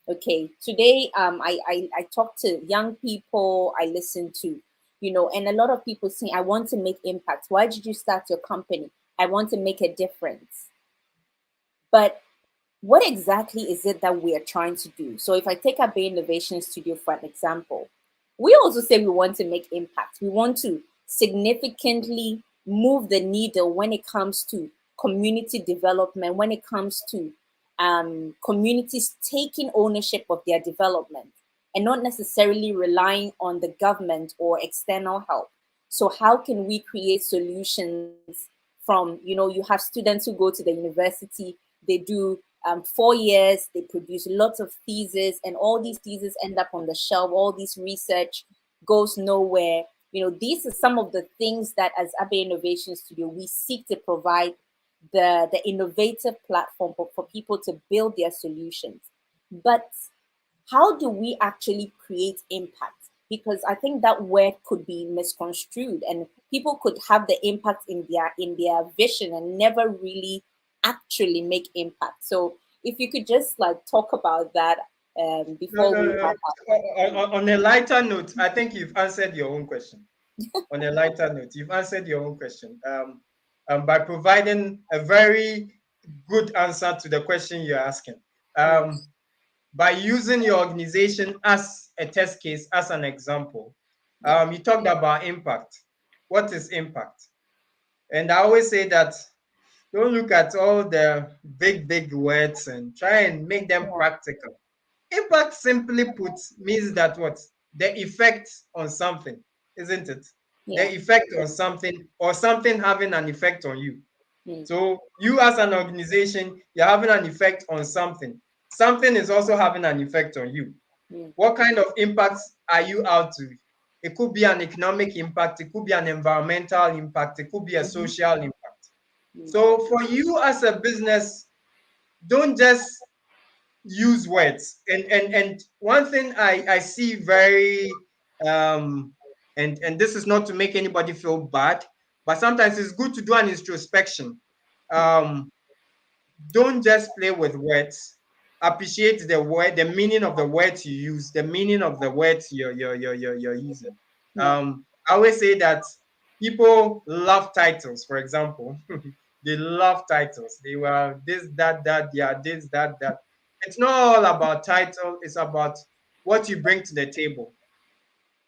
Okay, today I talk to young people. I listen to, and a lot of people saying, I want to make impact. Why did you start your company? I want to make a difference. But what exactly is it that we are trying to do? So if I take our Bay Innovation Studio for an example, we also say we want to make impact. We want to significantly move the needle when it comes to community development, when it comes to communities taking ownership of their development and not necessarily relying on the government or external help. So how can we create solutions from, you have students who go to the university, they do 4 years, they produce lots of theses, and all these theses end up on the shelf. All this research goes nowhere. These are some of the things that, as Abe Innovation Studio, we seek to provide the innovative platform for people to build their solutions. But how do we actually create impact? Because I think that word could be misconstrued, and people could have the impact in their vision and never really actually make impact. So if you could just like talk about that No, before no, we no. wrap up. On a lighter note, I think you've answered your own question. On a lighter note, you've answered your own question by providing a very good answer to the question you're asking. Um, Yes. by using your organization as a test case, as an example, Yeah. you talked about impact. What is impact? And I always say that don't look at all the big, big words and try and make them Yeah. practical. Impact, simply put, means that what? The effect on something, isn't it? Yeah. The effect on something, or something having an effect on you. Mm, So you as an organization, you're having an effect on something. Something is also having an effect on you. mm, What kind of impacts are you out to? It could be an economic impact, it could be an environmental impact, it could be a mhm, social impact. mm, So for you as a business, don't just use words. And one thing I see very and this is not to make anybody feel bad, but sometimes it's good to do an introspection. mm, Um, don't just play with words. Appreciate the word, the meaning of the words you use, the meaning of the words you're using. yeah. I always say that people love titles, for example. They love titles. They were this, that, that, yeah, this, that, that. It's not all about title, it's about what you bring to the table.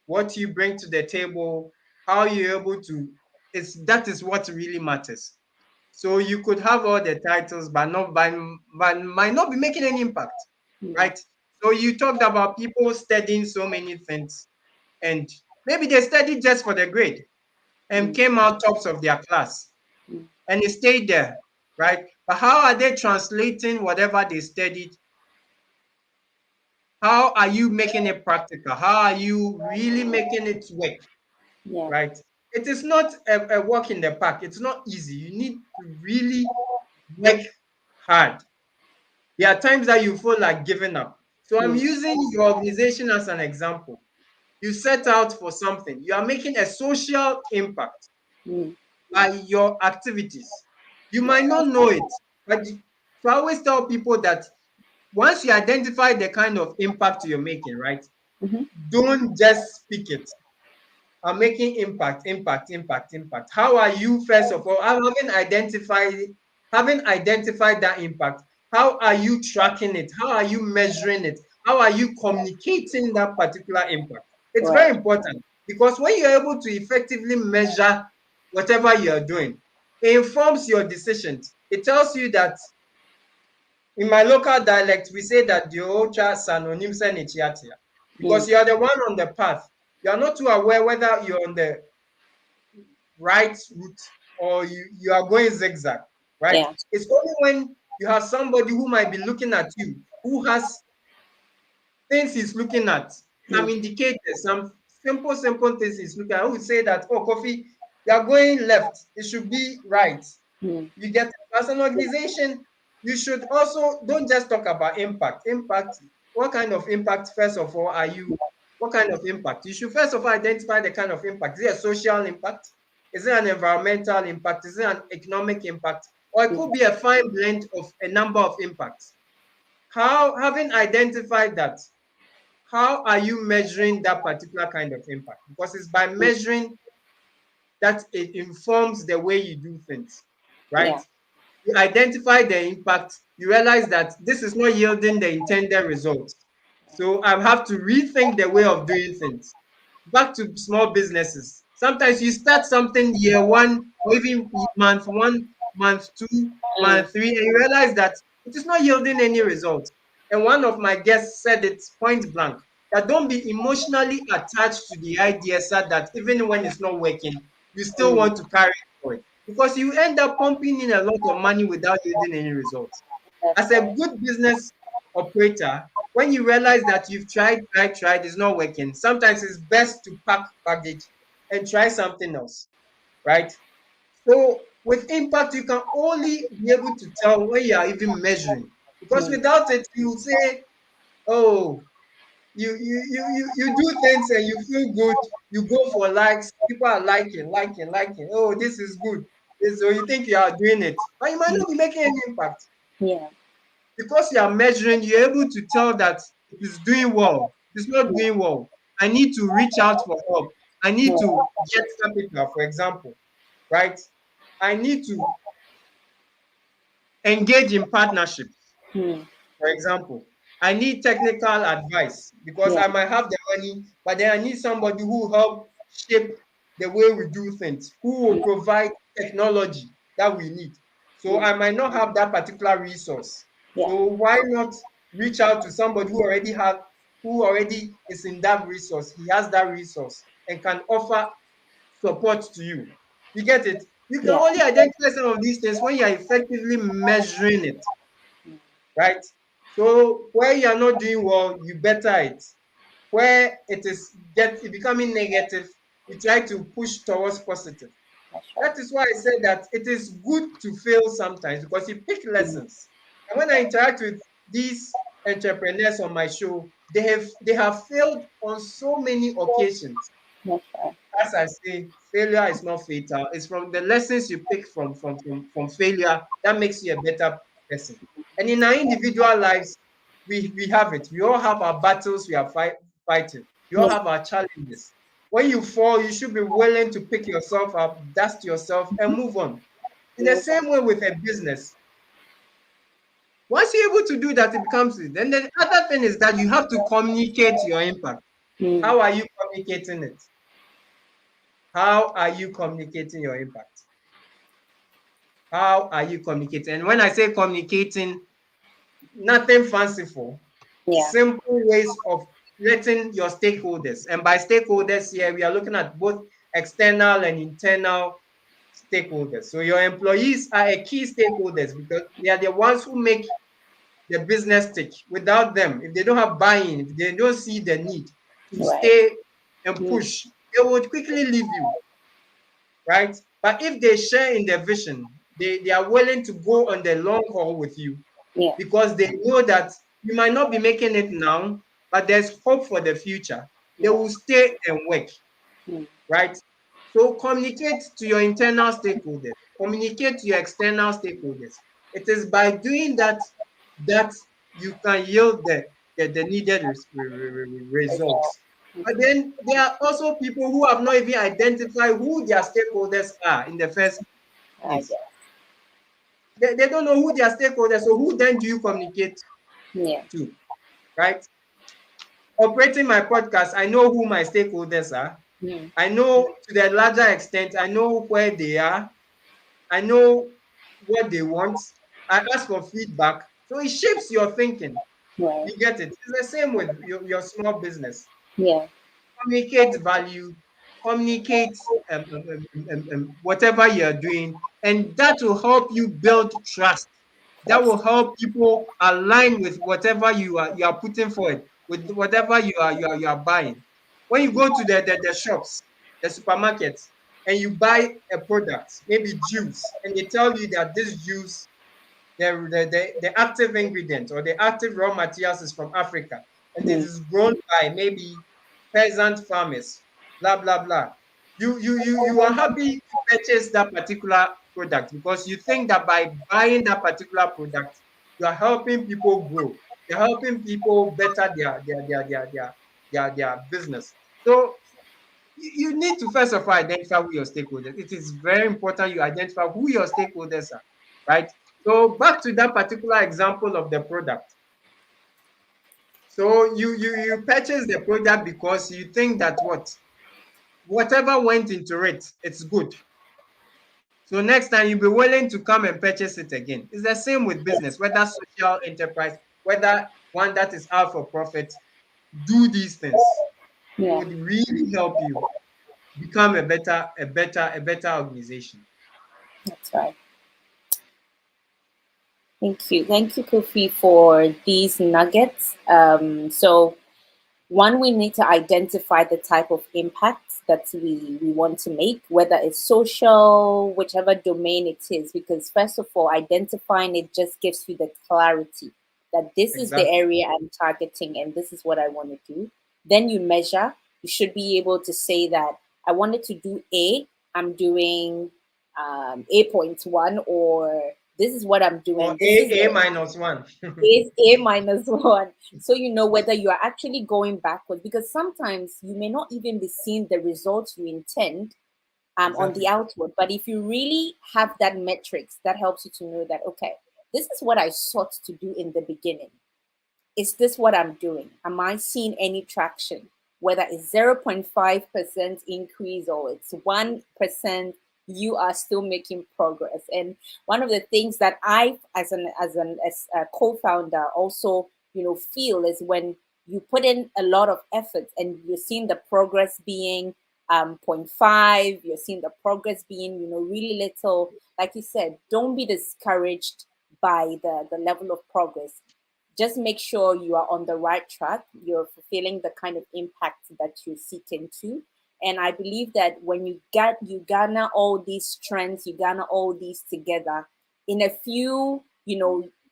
What you bring to the table, how you're able to, that is what really matters. So you could have all the titles, but might not be making any impact, Yeah. right? So you talked about people studying so many things, and maybe they studied just for the grade and Mm, came out tops of their class, mm, and they stayed there, right? But how are they translating whatever they studied? How are you making it practical? How are you really making it work, yeah. right? It is not a walk in the park. It's not easy. You need to really work hard. There are times that you feel like giving up. So I'm Mm, using your organization as an example. You set out for something. You are making a social impact mm, by your activities. You yeah. might not know it, but so I always tell people that once you identify the kind of impact you're making, right? Mhm, Don't just speak it. I'm making impact, impact, impact, impact. How are you, first of all, having identified that impact? How are you tracking it? How are you measuring it? How are you communicating that particular impact? It's right. very important because when you're able to effectively measure whatever you're doing, it informs your decisions. It tells you that in my local dialect, we say that the ocha sanonym senichiatia because Mm, you are the one on the path. You are not too aware whether you're on the right route, or you are going zigzag, right? Yeah. It's only when you have somebody who might be looking at you, who has things he's looking at, some Mm. indicators, some simple things he's looking at. I would say that, oh, Kofi, you are going left. It should be right. Mm. You get it? As an organization, you should also don't just talk about impact. Impact, what kind of impact, first of all, are you? What kind of impact? You should first of all identify the kind of impact. Is it a social impact? Is it an environmental impact? Is it an economic impact? Or it Mm. could be a fine blend of a number of impacts. How, having identified that, how are you measuring that particular kind of impact? Because it's by Mm. measuring that it informs the way you do things, right? Yeah. You identify the impact, you realize that this is not yielding the intended results. So I have to rethink the way of doing things. Back to small businesses. Sometimes you start something year one, or even month one, month two, Mm. month three, and you realize that it is not yielding any results. And one of my guests said it point blank, that don't be emotionally attached to the idea, so that even when it's not working, you still Mm. want to carry it forward, because you end up pumping in a lot of money without yielding any results. That's As a right. good business operator, when you realize that you've tried, it's not working, sometimes it's best to pack baggage and try something else, right? So with impact, you can only be able to tell when you are even measuring, because Mm. without it, you will say, oh, you do things and you feel good, you go for likes, people are liking. Oh, this is good. So you think you are doing it, but you might Mm. not be making any impact. Yeah. Because you are measuring, you're able to tell that it is doing well, it's not Yeah. doing well. I need to reach out for help. I need Yeah. to get capital, for example, right? I need to engage in partnerships. Mm. For example, I need technical advice because Yeah. I might have the money, but then I need somebody who will help shape the way we do things, who will Mm. provide technology that we need. So Mm. I might not have that particular resource. Yeah. So why not reach out to somebody who already is in that resource? He has that resource and can offer support to you. You get it? You can Yeah. only identify some of these things when you are effectively measuring it, Mm. right? So where you are not doing well, you better it. Where it becoming negative, you try to push towards positive. That's right. That is why I said that it is good to fail sometimes, because you pick Mm. lessons. And when I interact with these entrepreneurs on my show, they have failed on so many occasions. That's right. As I say, failure is not fatal. It's from the lessons you pick from failure that makes you a better person. And in our individual lives, we have it. We all have our battles we are fighting. We all Yeah. have our challenges. When you fall, you should be willing to pick yourself up, dust yourself, and move on. In the Move on. same way with a business, once you're able to do that, it becomes it. Then the other thing is that you have to communicate your impact. Mm. How are you communicating it? How are you communicating your impact? How are you communicating? And when I say communicating, nothing fanciful, Yeah. simple ways of letting your stakeholders, and by stakeholders here, we are looking at both external and internal stakeholders. So your employees are a key stakeholders because they are the ones who make the business tick. Without them, if they don't have buy-in, if they don't see the need to Right. stay and Mm. push, they would quickly leave you, right? But if they share in their vision, they are willing to go on the long haul with you, Yeah. because they know that you might not be making it now, but there's hope for the future. They Yeah. will stay and work, Mm. right? So communicate to your internal stakeholders, communicate to your external stakeholders. It is by doing that that you can yield the needed Result. results. But Mm-hmm. then there are also people who have not even identified who their stakeholders are in the first I place. guess. They don't know who their stakeholders. So who then do you communicate Yeah. to, right? Operating my podcast, I know who my stakeholders are. Mm. I know to the larger extent, I know where they are. I know what they want. I ask for feedback. So it shapes your thinking. Right. You get it? It's the same with your small business. Yeah. Communicate value, communicate whatever you're doing, and that will help you build trust. That will help people align with whatever you are putting forward, with whatever you are buying. When you go to the shops, the supermarkets, and you buy a product, maybe juice, and they tell you that this juice, the active ingredient or the active raw materials is from Africa, and it Mm. is grown by maybe peasant farmers, blah blah blah. You are happy to purchase that particular product because you think that by buying that particular product, you are helping people grow. You're helping people better their business. So you need to first of all identify who your stakeholders. It is very important you identify who your stakeholders are, right? So back to that particular example of the product. So you purchase the product because you think that whatever went into it, it's good. So next time you'll be willing to come and purchase it again. It's the same with business, whether social enterprise, whether one that is out for profit. Do these things. It Yeah, would really help you become a better organization. that's right. Thank you, Kofi, for these nuggets. So one, we need to identify the type of impact that we want to make, whether it's social, whichever domain it is, because first of all, identifying it just gives you the clarity that this is the Exactly. area I'm targeting and this is what I want to do. Then you measure. You should be able to say that I wanted to do A, I'm doing A.1, or this is what I'm Or doing. This is A the minus one. is A-1. So you know whether you are actually going backwards because sometimes you may not even be seeing the results you intend on the Exactly. outward. But if you really have that metrics, that helps you to know that, okay, this is what I sought to do in the beginning. Is this what I'm doing? Am I seeing any traction? Whether it's 0.5% increase or it's 1%, you are still making progress. And one of the things that I, as a co-founder, also feel is when you put in a lot of effort and you're seeing the progress being zero point 0.5, you're seeing the progress being really little. Like you said, don't be discouraged by the level of progress. Just make sure you are on the right track, you're fulfilling the kind of impact that you're seeking to. And I believe that when you garner all these strengths, you garner all these together, in a few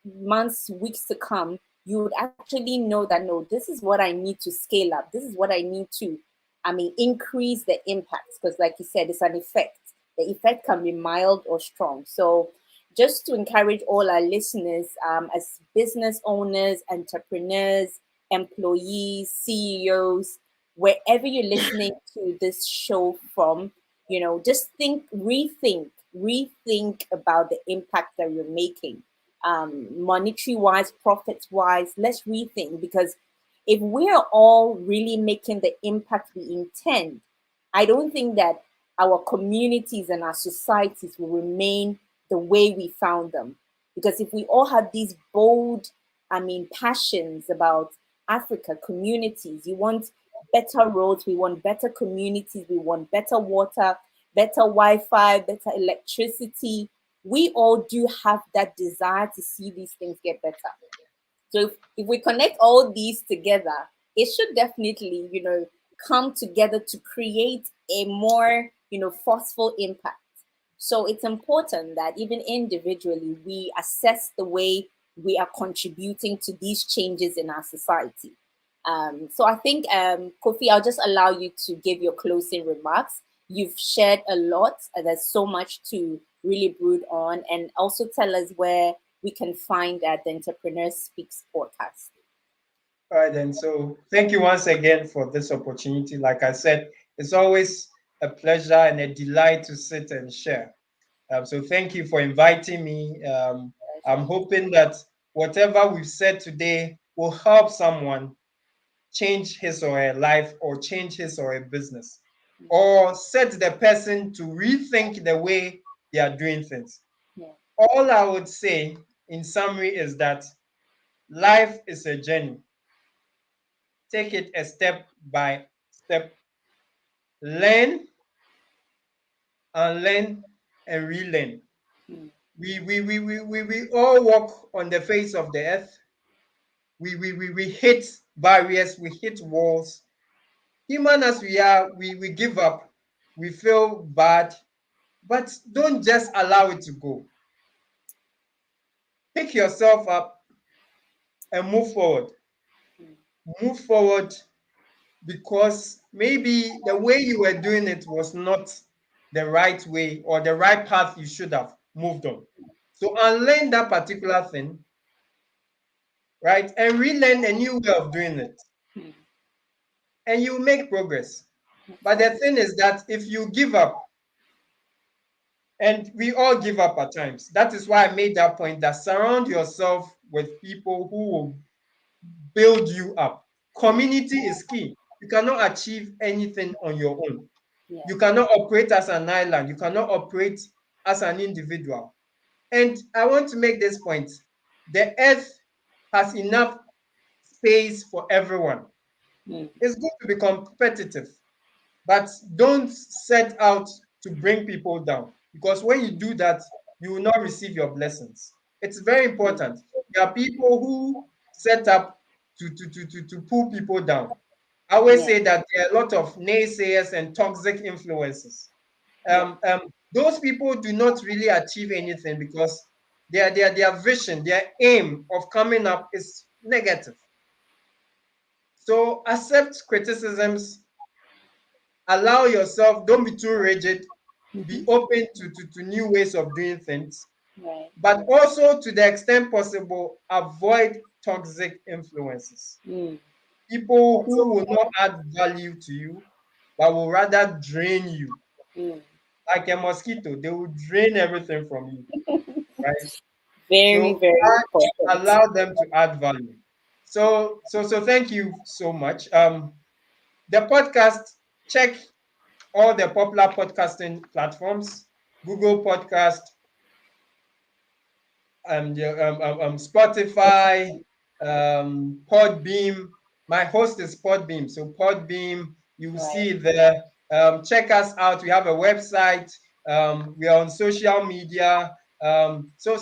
months, weeks to come, you would actually know that, no, this is what I need to scale up, this is what I need to, I mean, increase the impact, because like you said, it's an effect. The effect can be mild or strong. So just to encourage all our listeners, as business owners, entrepreneurs, employees, CEOs, wherever you're listening to this show from, just rethink about the impact that you're making, monetary wise, profit wise. Let's rethink, because if we're all really making the impact we intend, I don't think that our communities and our societies will remain the way we found them. Because if we all have these bold, I mean, passions about Africa, communities, you want better roads, we want better communities, we want better water, better Wi Fi, better electricity. We all do have that desire to see these things get better. So if we connect all these together, it should definitely, come together to create a more, forceful impact. So it's important that even individually, we assess the way we are contributing to these changes in our society. So I think, Kofi, I'll just allow you to give your closing remarks. You've shared a lot. There's so much to really brood on, and also tell us where we can find at the Entrepreneur Speaks podcast. All right, then. So thank you once again for this opportunity. Like I said, it's always a pleasure and a delight to sit and share. So thank you for inviting me. I'm hoping that whatever we've said today will help someone change his or her life, or change his or her business, or set the person to rethink the way they are doing things. Yeah. All I would say in summary is that life is a journey. Take it a step by step, learn, unlearn, and relearn. mm, We all walk on the face of the earth. We hit barriers, we hit walls. Human as we are, we give up, we feel bad, but don't just allow it to go. Pick yourself up and move forward. mm, Move forward because maybe the way you were doing it was not the right way or the right path you should have moved on. So unlearn that particular thing, right? And relearn a new way of doing it. mm. And you make progress. But Okay. the thing is that if you give up, and we all give up at times, that is why I made that point that surround yourself with people who will build you up. Yeah. Community is key. You cannot achieve anything on your own. Yeah. You cannot operate as an island. You cannot operate as an individual. And I want to make this point. The earth has enough space for everyone. Mm, It's good to be competitive, but don't set out to bring people down because when you do that, you will not receive your blessings. It's very mm. important. There are people who set up to pull people down. I always Yeah. say that there are a lot of naysayers and toxic influences. Yeah. Those people do not really achieve anything because their vision, their aim of coming up is negative. So accept criticisms, allow yourself, don't be too rigid, be Mm-hmm. open to new ways of doing things, Right. but also to the extent possible, avoid toxic influences. Mm, People who will not add value to you, but will rather drain you. mm. Like a mosquito, they will drain everything from you, right? Very, So very important. allow them to add value. So thank you so much. The podcast, check all the popular podcasting platforms, Google Podcast, Spotify, Podbeam. My host is Podbeam. So Podbeam, you will Right. see there. Check us out. We have a website. We are on social media. So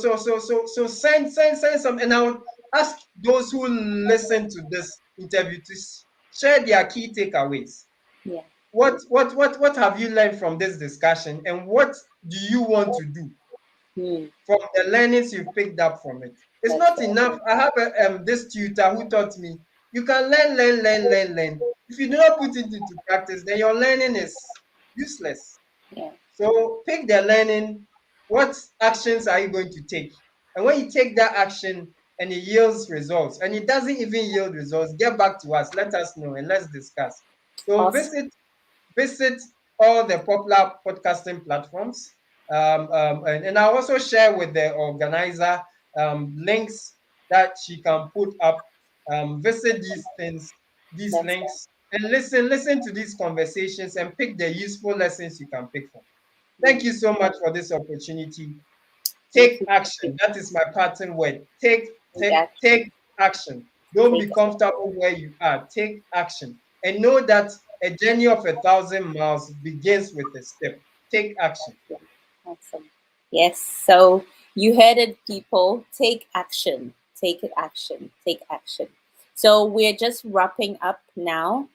send some, and I would ask those who listen to this interview to share their key takeaways. Yeah. What have you learned from this discussion, and what do you want to do Mm, from the learnings you've picked up from it? It's that's not right. enough. I have this tutor who taught me you can learn. If you do not put it into practice, then your learning is useless. Yeah. So pick the learning. What actions are you going to take? And when you take that action and it yields results, and it doesn't even yield results, get back to us. Let us know and let's discuss. So Awesome. visit all the popular podcasting platforms. And I'll also share with the organizer links that she can put up. Visit these things, these That's right. links, and listen to these conversations and pick the useful lessons you can pick from. Thank Mm, you so much for this opportunity. thank Take you. action. That is my parting word. Take action. Take action. Don't be Take comfortable where you are. Take action. And know that a journey of 1,000 miles begins with a step. Take action. action. Awesome. Yes. So you heard it, people. Take action. Take it action. Take action. So we're just wrapping up now.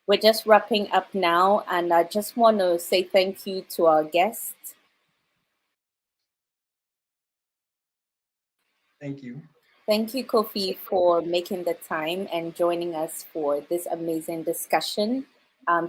We're just wrapping up now, and I just want to say thank you to our guests. Thank you. Thank you, Kofi, for making the time and joining us for this amazing discussion.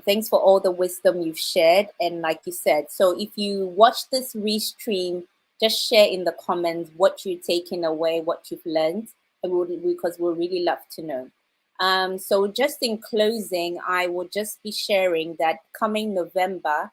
Thanks for all the wisdom you've shared. And like you said, so if you watch this restream, just share in the comments what you're taking away, what you've learned, and because we'll really love to know. So just in closing, I will just be sharing that coming November,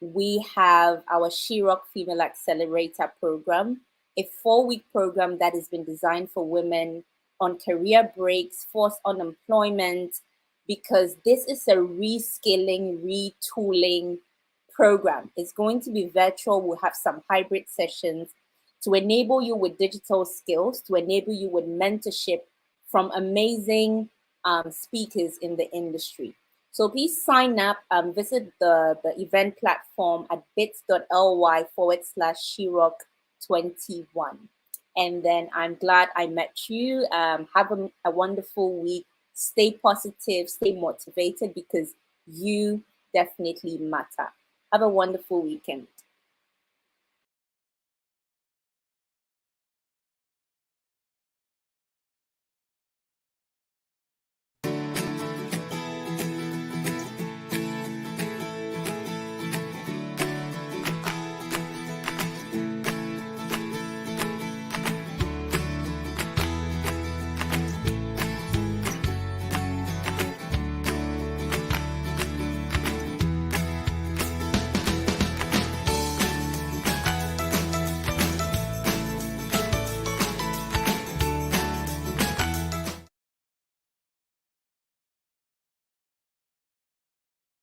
we have our Shirok Female Accelerator program, a 4-week program that has been designed for women on career breaks, forced unemployment, because this is a reskilling, retooling program. It's going to be virtual. We'll have some hybrid sessions to enable you with digital skills, to enable you with mentorship from amazing speakers in the industry. So please sign up, visit the event platform at bits.ly/Shirok21. And then I'm glad I met you. Have a wonderful week. Stay positive, stay motivated because you definitely matter. Have a wonderful weekend.